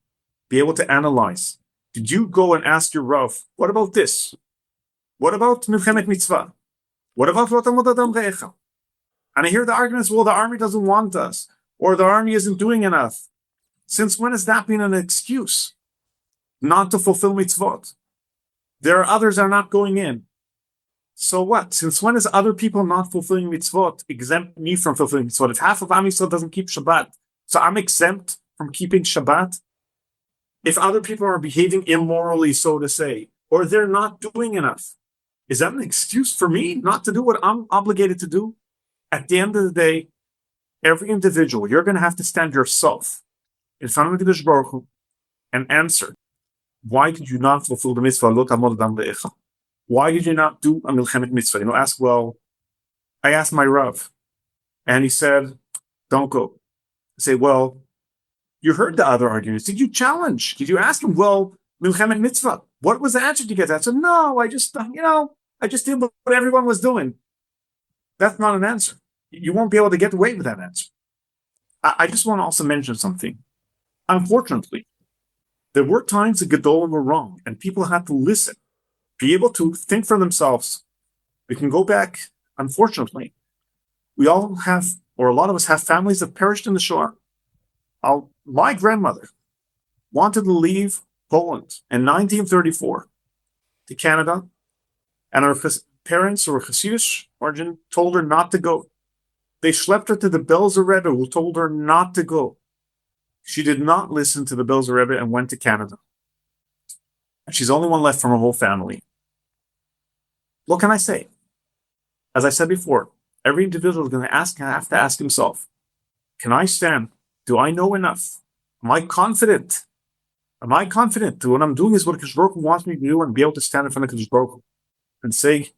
be able to analyze. Did you go and ask your Rav, what about this? What about Milchemet Mitzvah? What about Rotamot Adam Re'echa? And I hear the arguments, well, the army doesn't want us, or the army isn't doing enough. Since when has that been an excuse not to fulfill mitzvot? There are others that are not going in. So what? Since when is other people not fulfilling mitzvot exempt me from fulfilling mitzvot? If half of Am Yisrael doesn't keep Shabbat, so I'm exempt from keeping Shabbat? If other people are behaving immorally, so to say, or they're not doing enough, is that an excuse for me not to do what I'm obligated to do? At the end of the day, every individual, you're going to have to stand yourself in front of the Kadosh Baruch Hu and answer, why did you not fulfill the mitzvah? Lo tamod adam le'echa? Why did you not do a milchemet mitzvah? Ask, well, I asked my Rav, and he said, don't go. I say, well, you heard the other arguments. Did you challenge? Did you ask him, well, milchemet mitzvah? What was the answer to get that? I said, no, I just did what everyone was doing. That's not an answer. You won't be able to get away with that answer. I just want to also mention something. Unfortunately, there were times the Gedolim were wrong, and people had to listen be able to think for themselves. We can go back, unfortunately. We all have, or a lot of us have families that perished in the Shoah. My grandmother wanted to leave Poland in 1934 to Canada, and her parents, who were Hasidic origin, told her not to go. They schlepped her to the Belzer Rebbe, who told her not to go. She did not listen to the Belzer Rebbe and went to Canada. And she's the only one left from her whole family. What can I say? As I said before, every individual is going to have to ask himself, can I stand? Do I know enough? Am I confident? Am I confident that what I'm doing is what Kadosh Baruch Hu wants me to do, and be able to stand in front of Kadosh Baruch Hu and say,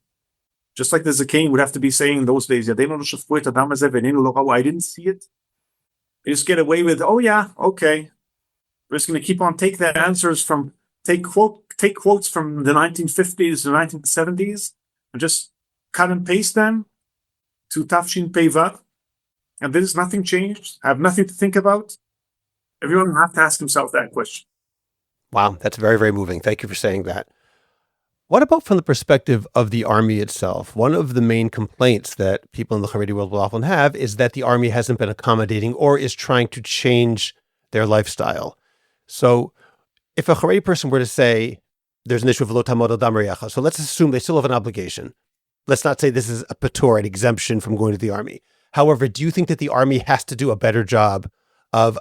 just like the Zakein would have to be saying in those days, I didn't see it. They just get away with, oh yeah, okay. We're just going to keep on take quotes from the 1950s, the 1970s, and just cut and paste them to Tafshin Peivat, and there's nothing changed. I have nothing to think about. Everyone will have to ask himself that question. Wow, that's very, very moving. Thank you for saying that. What about from the perspective of the army itself? One of the main complaints that people in the Haredi world will often have is that the army hasn't been accommodating or is trying to change their lifestyle. So if a Haredi person were to say, there's an issue of lo tamod al dam re'echa, so let's assume they still have an obligation. Let's not say this is a patur, an exemption from going to the army. However, do you think that the army has to do a better job of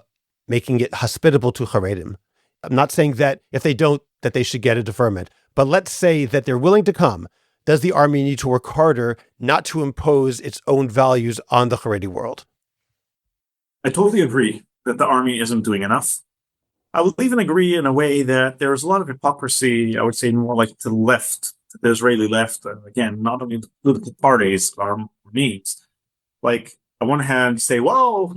making it hospitable to Haredim? I'm not saying that if they don't, that they should get a deferment. But let's say that they're willing to come. Does the army need to work harder not to impose its own values on the Haredi world? I totally agree that the army isn't doing enough. I would even agree in a way that there's a lot of hypocrisy, I would say more like to the left, to the Israeli left. Again, not only the political parties are needs. Like, on one hand, say, well,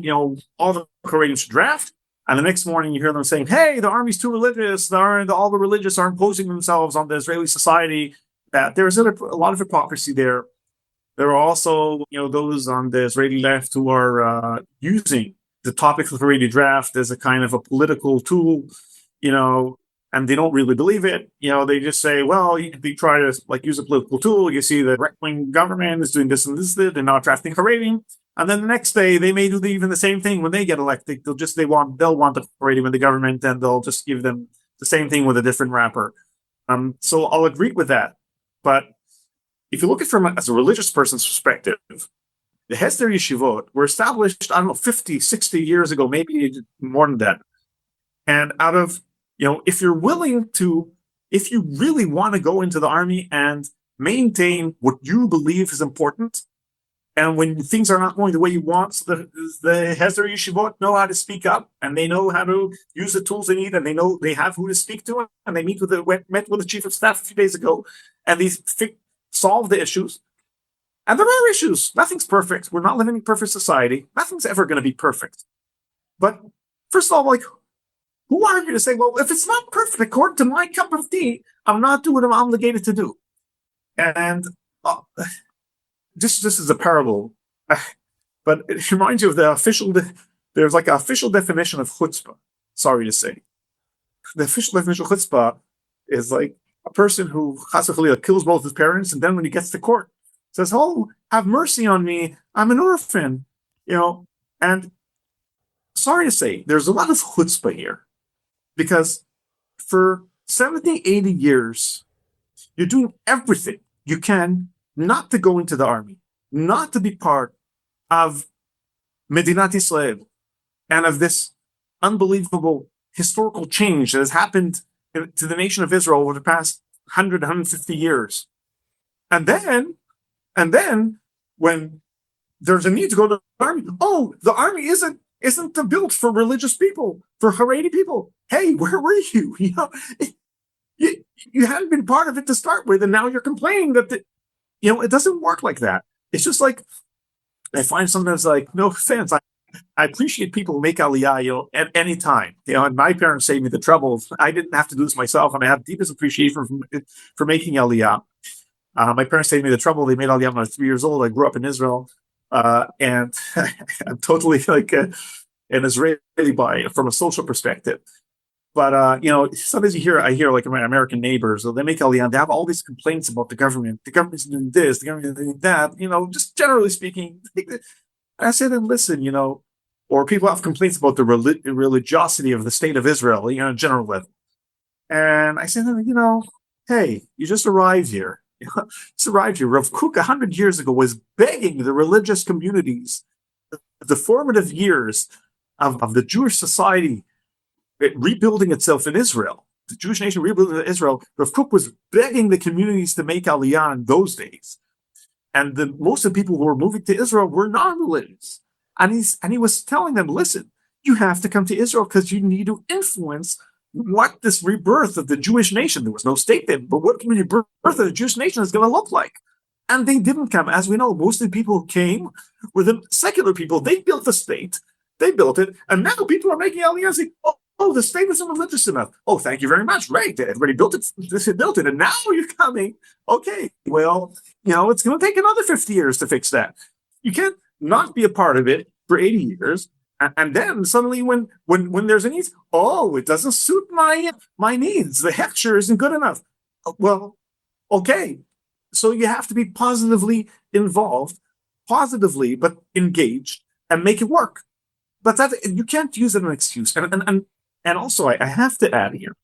all the Haredim should draft. And the next morning you hear them saying, hey, the army's too religious. All the religious are imposing themselves on the Israeli society. That there's a lot of hypocrisy there. There are also, those on the Israeli left who are using the topic of the Haredi draft as a kind of a political tool, and they don't really believe it. They just say, well, they try to use a political tool. You see the right-wing government is doing this and this, they're not drafting Haredim. And then the next day, they may do even the same thing when they get elected. They'll want the Haredim in the government, and they'll just give them the same thing with a different wrapper. So I'll agree with that. But if you look at it from as a religious person's perspective, the Hesder Yeshivot were established, 50, 60 years ago, maybe more than that. And out of, if you really want to go into the army and maintain what you believe is important, and when things are not going the way you want, so the Hesder Yeshivot know how to speak up, and they know how to use the tools they need, and they know they have who to speak to, and they met with the chief of staff a few days ago, and they solve the issues. And there are issues. Nothing's perfect. We're not living in a perfect society. Nothing's ever going to be perfect. But first of all, who are you to say, well, if it's not perfect according to my cup of tea, I'm not doing what I'm obligated to do? And this is a parable, but it reminds you of the official. There's an official definition of chutzpah. Sorry to say, the official definition of chutzpah is like a person who chas v'chalila kills both his parents, and then when he gets to court, says, "Oh, have mercy on me. I'm an orphan," And sorry to say, there's a lot of chutzpah here, because for 70, 80 years, you're doing everything you can not to go into the army, not to be part of Medinat Israel, and of this unbelievable historical change that has happened to the nation of Israel over the past 100, 150 years. And then when there's a need to go to the army, the army isn't built for religious people, for Haredi people. Hey, where were you? You hadn't been part of it to start with, and now you're complaining that it doesn't work like that. It's just I find sometimes no offense, I appreciate people who make aliyah, at any time. And my parents saved me the trouble. I didn't have to do this myself, and I have deepest appreciation for making aliyah. My parents saved me the trouble. They made aliyah when I was 3 years old. I grew up in Israel, and I'm totally an Israeli from a social perspective. But sometimes I hear like my American neighbors, they make aliyah, they have all these complaints about the government. The government's doing this, the government's doing that. Just generally speaking, I say to them, listen, or people have complaints about the religiosity of the state of Israel, general level. And I say to them, hey, you just arrived here. Rav Kook 100 years ago was begging the religious communities, the formative years of the Jewish society rebuilding itself in Israel, the Jewish nation rebuilding Israel. Rav Kook was begging the communities to make aliyah in those days. And most of the people who were moving to Israel were non-religious. And he was telling them, listen, you have to come to Israel because you need to influence what this rebirth of the Jewish nation, there was no state then, but what the rebirth of the Jewish nation is going to look like. And they didn't come. As we know, most of the people who came were the secular people. They built the state. They built it. And now people are making aliyah saying, oh, the state isn't religious enough. Oh, thank you very much. Right. Everybody built it. They built it. And now you're coming. Okay. Well, it's going to take another 50 years to fix that. You can't not be a part of it for 80 years. And then suddenly when there's a need, it doesn't suit my needs. The hechsher isn't good enough. Well, okay. So you have to be positively involved, positively, but engaged and make it work. But that you can't use it as an excuse. And also I have to add here,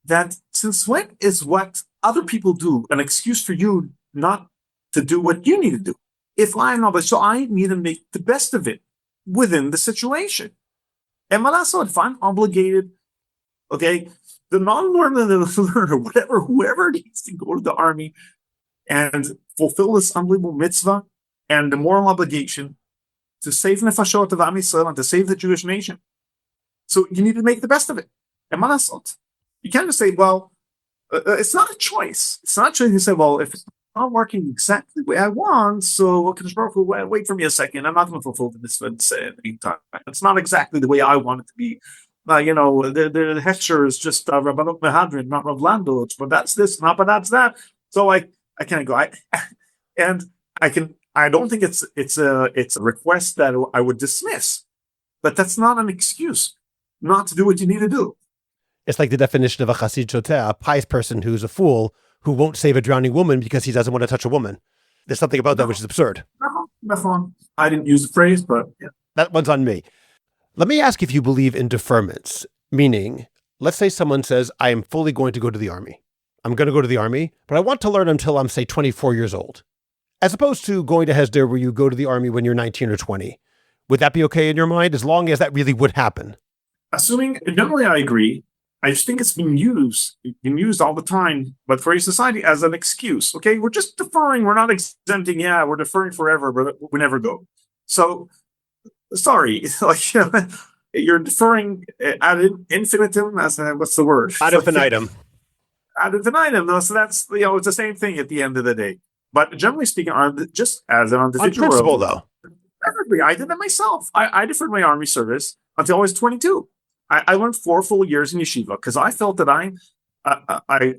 that since when is what other people do an excuse for you not to do what you need to do? So I need to make the best of it within the situation. And if I'm obligated, okay, the non-learner, the learner, whoever needs to go to the army and fulfill this unbelievable mitzvah and the moral obligation to save nefashot of Am Yisrael and to save the Jewish nation. So you need to make the best of it. And you can't just say, well, it's not a choice. It's not a choice. You say, well, if it's not working exactly the way I want, so Kadosh Baruch Hu, wait for me a second. I'm not going to fulfill the mitzvah in the meantime. It's not exactly the way I want it to be. The hechsher is just Rabbanot Mehadrin, not Rav Landowitz, but that's this, not but that's that. So I can't go. I don't think it's a request that I would dismiss, but that's not an excuse not to do what you need to do. It's like the definition of a chassid shoteh, a pious person who's a fool who won't save a drowning woman because he doesn't want to touch a woman. There's something about that which is absurd. I didn't use the phrase, but yeah. That one's on me. Let me ask if you believe in deferments, meaning, let's say someone says, I am fully going to go to the army. I'm going to go to the army, but I want to learn until I'm, say, 24 years old. As opposed to going to Hesder where you go to the army when you're 19 or 20. Would that be okay in your mind, as long as that really would happen? Assuming, generally I agree. I just think it's been used all the time, but for a society as an excuse. Okay, we're just deferring. We're not exempting. Yeah, we're deferring forever, but we never go. So, sorry, you're deferring ad infinitum. As what's the word? Ad infinitum. Ad infinitum. No, so that's it's the same thing at the end of the day. But generally speaking, just as an individual, on principle, though, I did that myself. I deferred my army service until I was 22. I learned 4 full years in yeshiva because I felt that I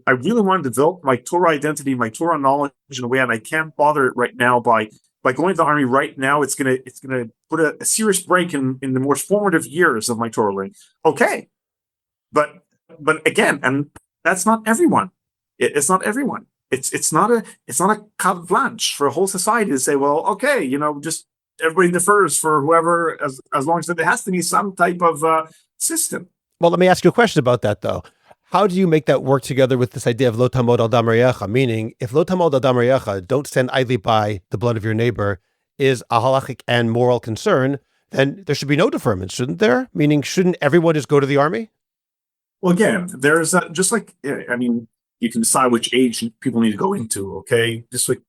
really wanted to develop my Torah identity, my Torah knowledge in a way, and I can't bother it right now by going to the army right now. It's gonna put a serious break in the more formative years of my Torah learning. Okay, but again, and that's not everyone. It's not everyone. It's not a carte blanche for a whole society to say, well, okay, just everybody defers for whoever as long as there has to be some type of system. Well, let me ask you a question about that, though. How do you make that work together with this idea of lo tamod al dam reyecha? Meaning, if lo tamod al dam reyecha, don't stand idly by the blood of your neighbor, is a halachic and moral concern, then there should be no deferment, shouldn't there? Meaning, shouldn't everyone just go to the army? Well, again, there's just like, you can decide which age people need to go into, okay? Just like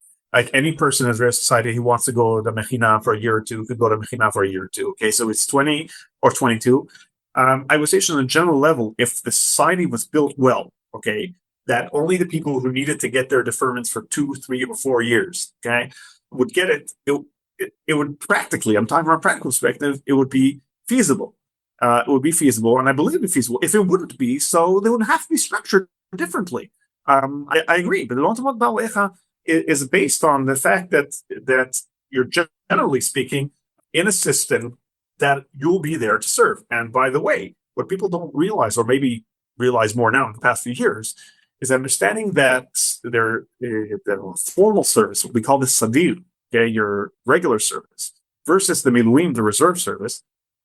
any person in Israeli society who wants to go to Mechina for a year or two could go to Mechina for a year or two, okay? So it's 20 or 22. I would say on a general level, if the society was built well, okay, that only the people who needed to get their deferments for 2, 3, or 4 years, okay, would get it, it would practically, I'm talking from a practical perspective, it would be feasible. It would be feasible, and I believe it would be feasible. If it wouldn't be, so they would have to be structured differently. I agree, but the Lo Tamod Al Dam Reyecha is based on the fact that you're generally speaking in a system that you'll be there to serve. And by the way, what people don't realize, or maybe realize more now in the past few years, is understanding that the formal service, what we call the sadir, okay, your regular service, versus the miluim, the reserve service,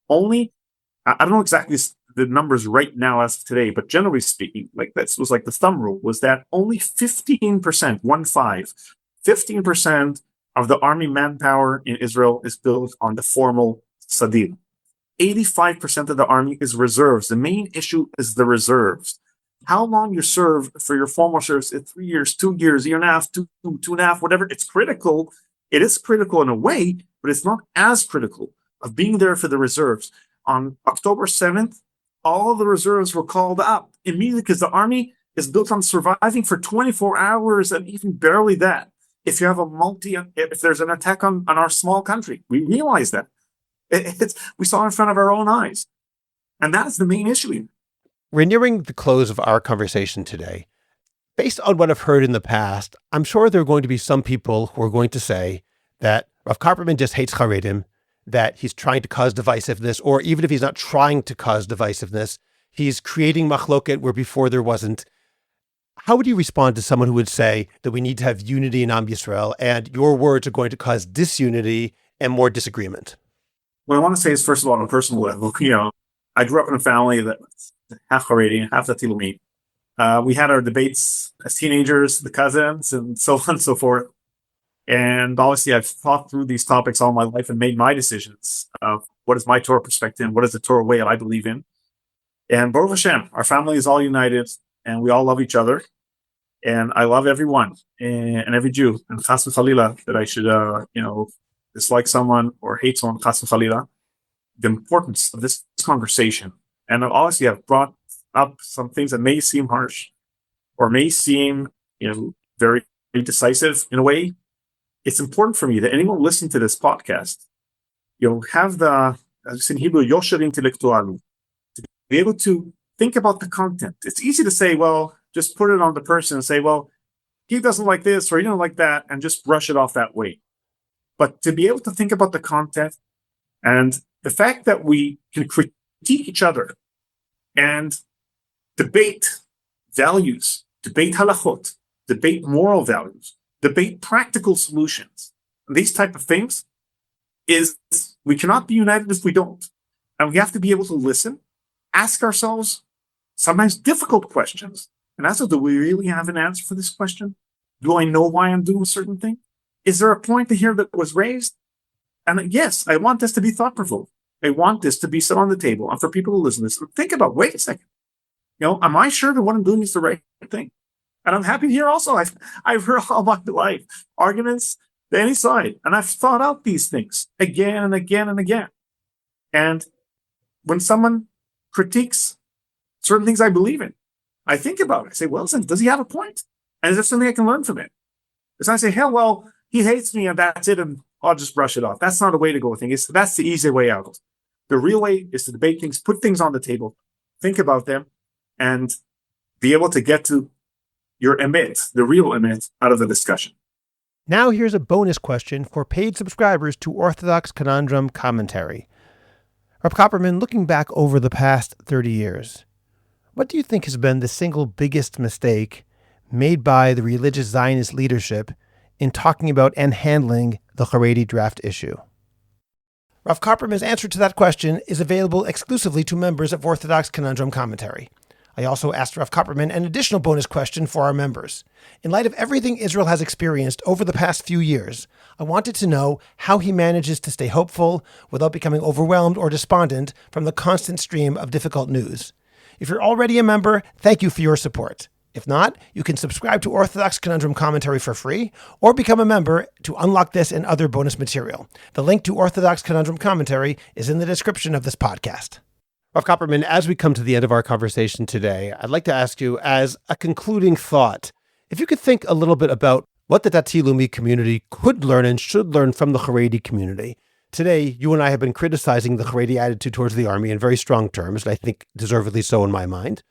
only, I don't know exactly the numbers right now as of today, but generally speaking, like that was like the thumb rule, was that only 15%, 15% of the army manpower in Israel is built on the formal sadir. 85% of the army is reserves. The main issue is the reserves. How long you serve for your formal service, 3 years, 2 years, year and a half, two and a half, whatever, it's critical. It is critical in a way, but it's not as critical of being there for the reserves. On October 7th, all the reserves were called up immediately because the army is built on surviving for 24 hours and even barely that. If you have if there's an attack on our small country, we realize that. We saw it in front of our own eyes. And that is the main issue. We're nearing the close of our conversation today. Based on what I've heard in the past, I'm sure there are going to be some people who are going to say that Rav Copperman just hates Haredim, that he's trying to cause divisiveness, or even if he's not trying to cause divisiveness, he's creating machloket where before there wasn't. How would you respond to someone who would say that we need to have unity in Am Yisrael, and your words are going to cause disunity and more disagreement? What I want to say is, first of all, on a personal level, I grew up in a family that half Haredi, half Dati-Leumi. We had our debates as teenagers, the cousins, and so on and so forth. And obviously, I've thought through these topics all my life and made my decisions of what is my Torah perspective, what is the Torah way that I believe in. And Baruch Hashem, our family is all united, and we all love each other. And I love everyone and every Jew. And chas v'chalila, that I should, dislike someone or hate someone, chas v'chalila. The importance of this conversation. And obviously, I've brought up some things that may seem harsh or may seem, very decisive in a way. It's important for me that anyone listening to this podcast, have the, as in Hebrew, yosher intellectual, to be able to think about the content. It's easy to say, well, just put it on the person and say, well, he doesn't like this or he doesn't like that, and just brush it off that way. But to be able to think about the content and the fact that we can critique each other and debate values, debate halachot, debate moral values, debate practical solutions, these type of things, is we cannot be united if we don't. And we have to be able to listen, ask ourselves sometimes difficult questions. And ask, do we really have an answer for this question? Do I know why I'm doing a certain thing? Is there a point here that was raised? And yes, I want this to be thought-provoking. I want this to be set on the table and for people to listen to this and think about, wait a second, am I sure that what I'm doing is the right thing? And I'm happy to hear also, I've heard all my life arguments to any side, and I've thought out these things again and again and again. And when someone critiques certain things I believe in, I think about it. I say, well, listen, does he have a point? And is there something I can learn from it? Because I say, hell, well, he hates me and that's it, and I'll just brush it off. That's not a way to go with things. That's the easy way out. The real way is to debate things, put things on the table, think about them, and be able to get to your emet, the real emet, out of the discussion. Now here's a bonus question for paid subscribers to Orthodox Conundrum Commentary. Rav Copperman, looking back over the past 30 years, what do you think has been the single biggest mistake made by the religious Zionist leadership in talking about and handling the Haredi draft issue? Rav Copperman's answer to that question is available exclusively to members of Orthodox Conundrum Commentary. I also asked Rav Copperman an additional bonus question for our members. In light of everything Israel has experienced over the past few years, I wanted to know how he manages to stay hopeful without becoming overwhelmed or despondent from the constant stream of difficult news. If you're already a member, thank you for your support. If not, you can subscribe to Orthodox Conundrum Commentary for free, or become a member to unlock this and other bonus material. The link to Orthodox Conundrum Commentary is in the description of this podcast. Rav Copperman, as we come to the end of our conversation today, I'd like to ask you, as a concluding thought, if you could think a little bit about what the Dati-Leumi community could learn and should learn from the Haredi community. Today, you and I have been criticizing the Haredi attitude towards the army in very strong terms, and I think deservedly so in my mind.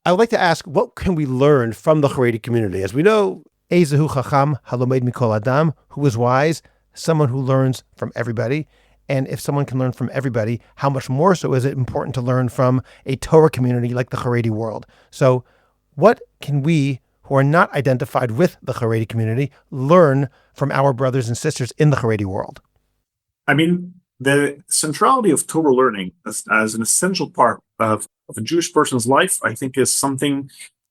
I would like to ask, what can we learn from the Haredi community? As we know, Ezehu Chacham Halomed Mikol Adam, who is wise, someone who learns from everybody. And if someone can learn from everybody, how much more so is it important to learn from a Torah community like the Haredi world? So what can we, who are not identified with the Haredi community, learn from our brothers and sisters in the Haredi world? I mean, the centrality of Torah learning as an essential part of a Jewish person's life, I think, is something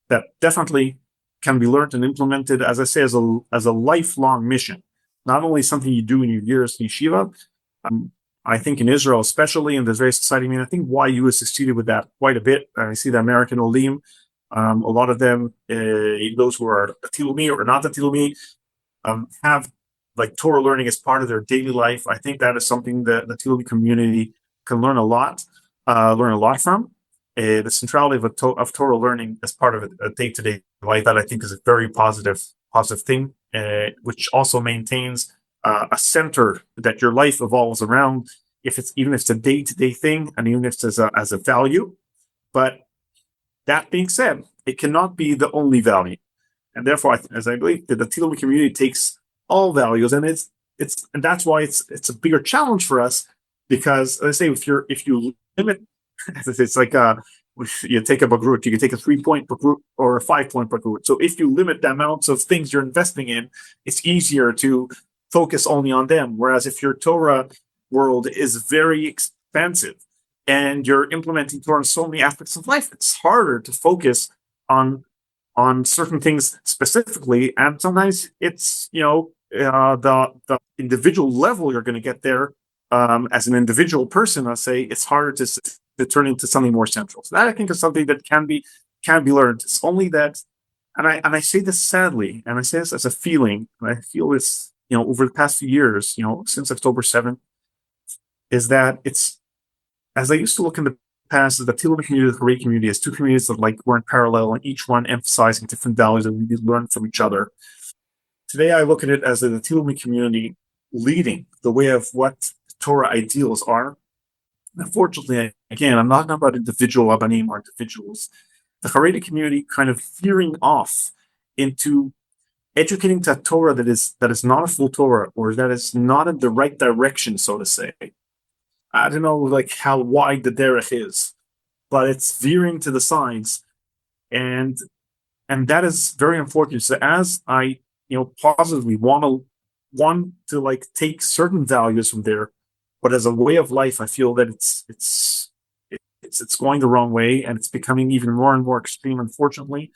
that definitely can be learned and implemented, as I say, as a lifelong mission. Not only something you do in your years in Yeshiva, I think in Israel especially, and there's various society, I mean, I think YU has succeeded with that quite a bit. I see the American Olim, a lot of them, those who are Atilumi or not Atilumi, have like Torah learning as part of their daily life. I think that is something that the Atilumi community can learn a lot from. The centrality of Torah learning as part of a day-to-day life, that I think is a very positive thing, which also maintains a center that your life evolves around, even if it's a day-to-day thing, and even if it's as a value. But that being said, it cannot be the only value, and therefore, as I believe, the Atilumi community takes all values, and and that's why it's a bigger challenge for us, because let's say if you limit, it's like you take a bagrut, you can take a 3-point bagrut or a 5-point bagrut. So if you limit the amounts of things you're investing in, it's easier to focus only on them. Whereas if your Torah world is very expansive and you're implementing Torah in so many aspects of life, it's harder to focus on certain things specifically. And sometimes it's, the individual level you're going to get there as an individual person, I say it's harder to turn into something more central. So that I think is something that can be learned. It's only that, and I say this sadly, and I say this as a feeling, and I feel this, over the past few years, since October 7th, is that it's, as I used to look in the past, the Atilumi community, the Haredi community, as two communities that were in parallel, and each one emphasizing different values that we need to learn from each other. Today, I look at it as the Atilumi community leading the way of what Torah ideals are. Unfortunately, again, I'm not talking about individual Rabbanim or individuals. The Haredi community kind of veering off into educating to a Torah that is not a full Torah, or that is not in the right direction, so to say. I don't know how wide the derech is, but it's veering to the sides, and that is very unfortunate. So as I positively want to take certain values from there, but as a way of life, I feel that it's going the wrong way, and it's becoming even more and more extreme, unfortunately.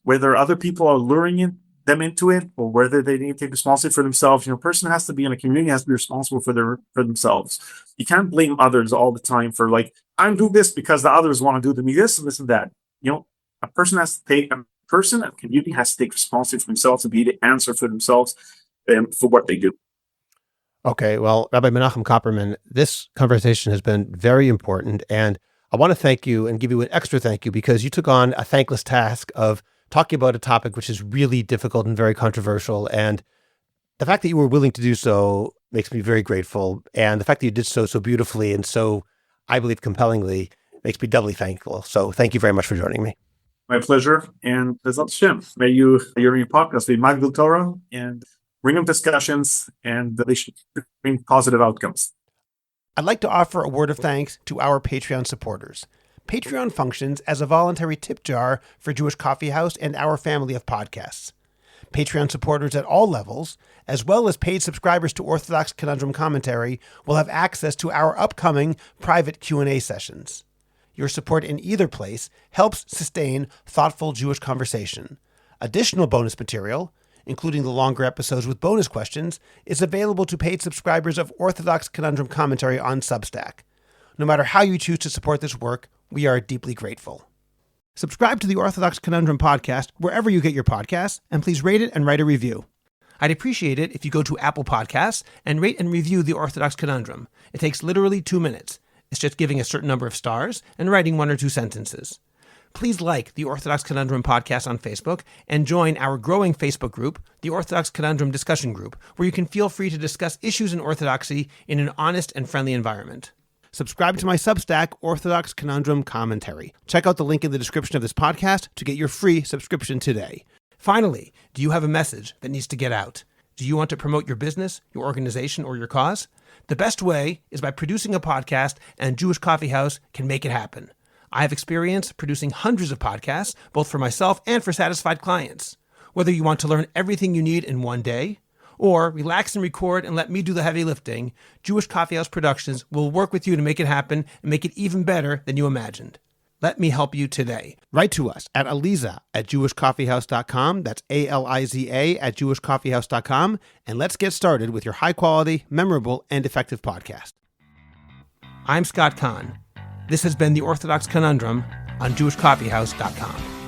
Whether other people are luring them into it, or whether they need to take responsibility for themselves. A person has to be in a community, has to be responsible for themselves. You can't blame others all the time for I'm doing this because the others want to do to me this and this and that. A person has to take a community has to take responsibility for themselves and be the answer for themselves for what they do. Okay, well, Rabbi Menachem Copperman, this conversation has been very important, and I want to thank you and give you an extra thank you because you took on a thankless task of talking about a topic which is really difficult and very controversial, and the fact that you were willing to do so makes me very grateful, and the fact that you did so beautifully and so, I believe, compellingly makes me doubly thankful. So thank you very much for joining me. My pleasure, and Bezat Hashem, may your podcast be Magdil Torah and bring them discussions, and they should bring positive outcomes. I'd like to offer a word of thanks to our Patreon supporters. Patreon functions as a voluntary tip jar for Jewish Coffee House and our family of podcasts. Patreon supporters at all levels, as well as paid subscribers to Orthodox Conundrum Commentary, will have access to our upcoming private Q&A sessions. Your support in either place helps sustain thoughtful Jewish conversation. Additional bonus material, including the longer episodes with bonus questions, is available to paid subscribers of Orthodox Conundrum Commentary on Substack. No matter how you choose to support this work, we are deeply grateful. Subscribe to the Orthodox Conundrum podcast wherever you get your podcasts, and please rate it and write a review. I'd appreciate it if you go to Apple Podcasts and rate and review the Orthodox Conundrum. It takes literally 2 minutes. It's just giving a certain number of stars and writing 1 or 2 sentences. Please like the Orthodox Conundrum podcast on Facebook and join our growing Facebook group, the Orthodox Conundrum Discussion Group, where you can feel free to discuss issues in Orthodoxy in an honest and friendly environment. Subscribe to my Substack, Orthodox Conundrum Commentary. Check out the link in the description of this podcast to get your free subscription today. Finally, do you have a message that needs to get out? Do you want to promote your business, your organization, or your cause? The best way is by producing a podcast, and Jewish Coffee House can make it happen. I have experience producing hundreds of podcasts, both for myself and for satisfied clients. Whether you want to learn everything you need in one day, or relax and record and let me do the heavy lifting, Jewish Coffee House Productions will work with you to make it happen and make it even better than you imagined. Let me help you today. Write to us at aliza@jewishcoffeehouse.com. That's ALIZA at jewishcoffeehouse.com. And let's get started with your high-quality, memorable, and effective podcast. I'm Scott Kahn. This has been The Orthodox Conundrum on jewishcoffeehouse.com.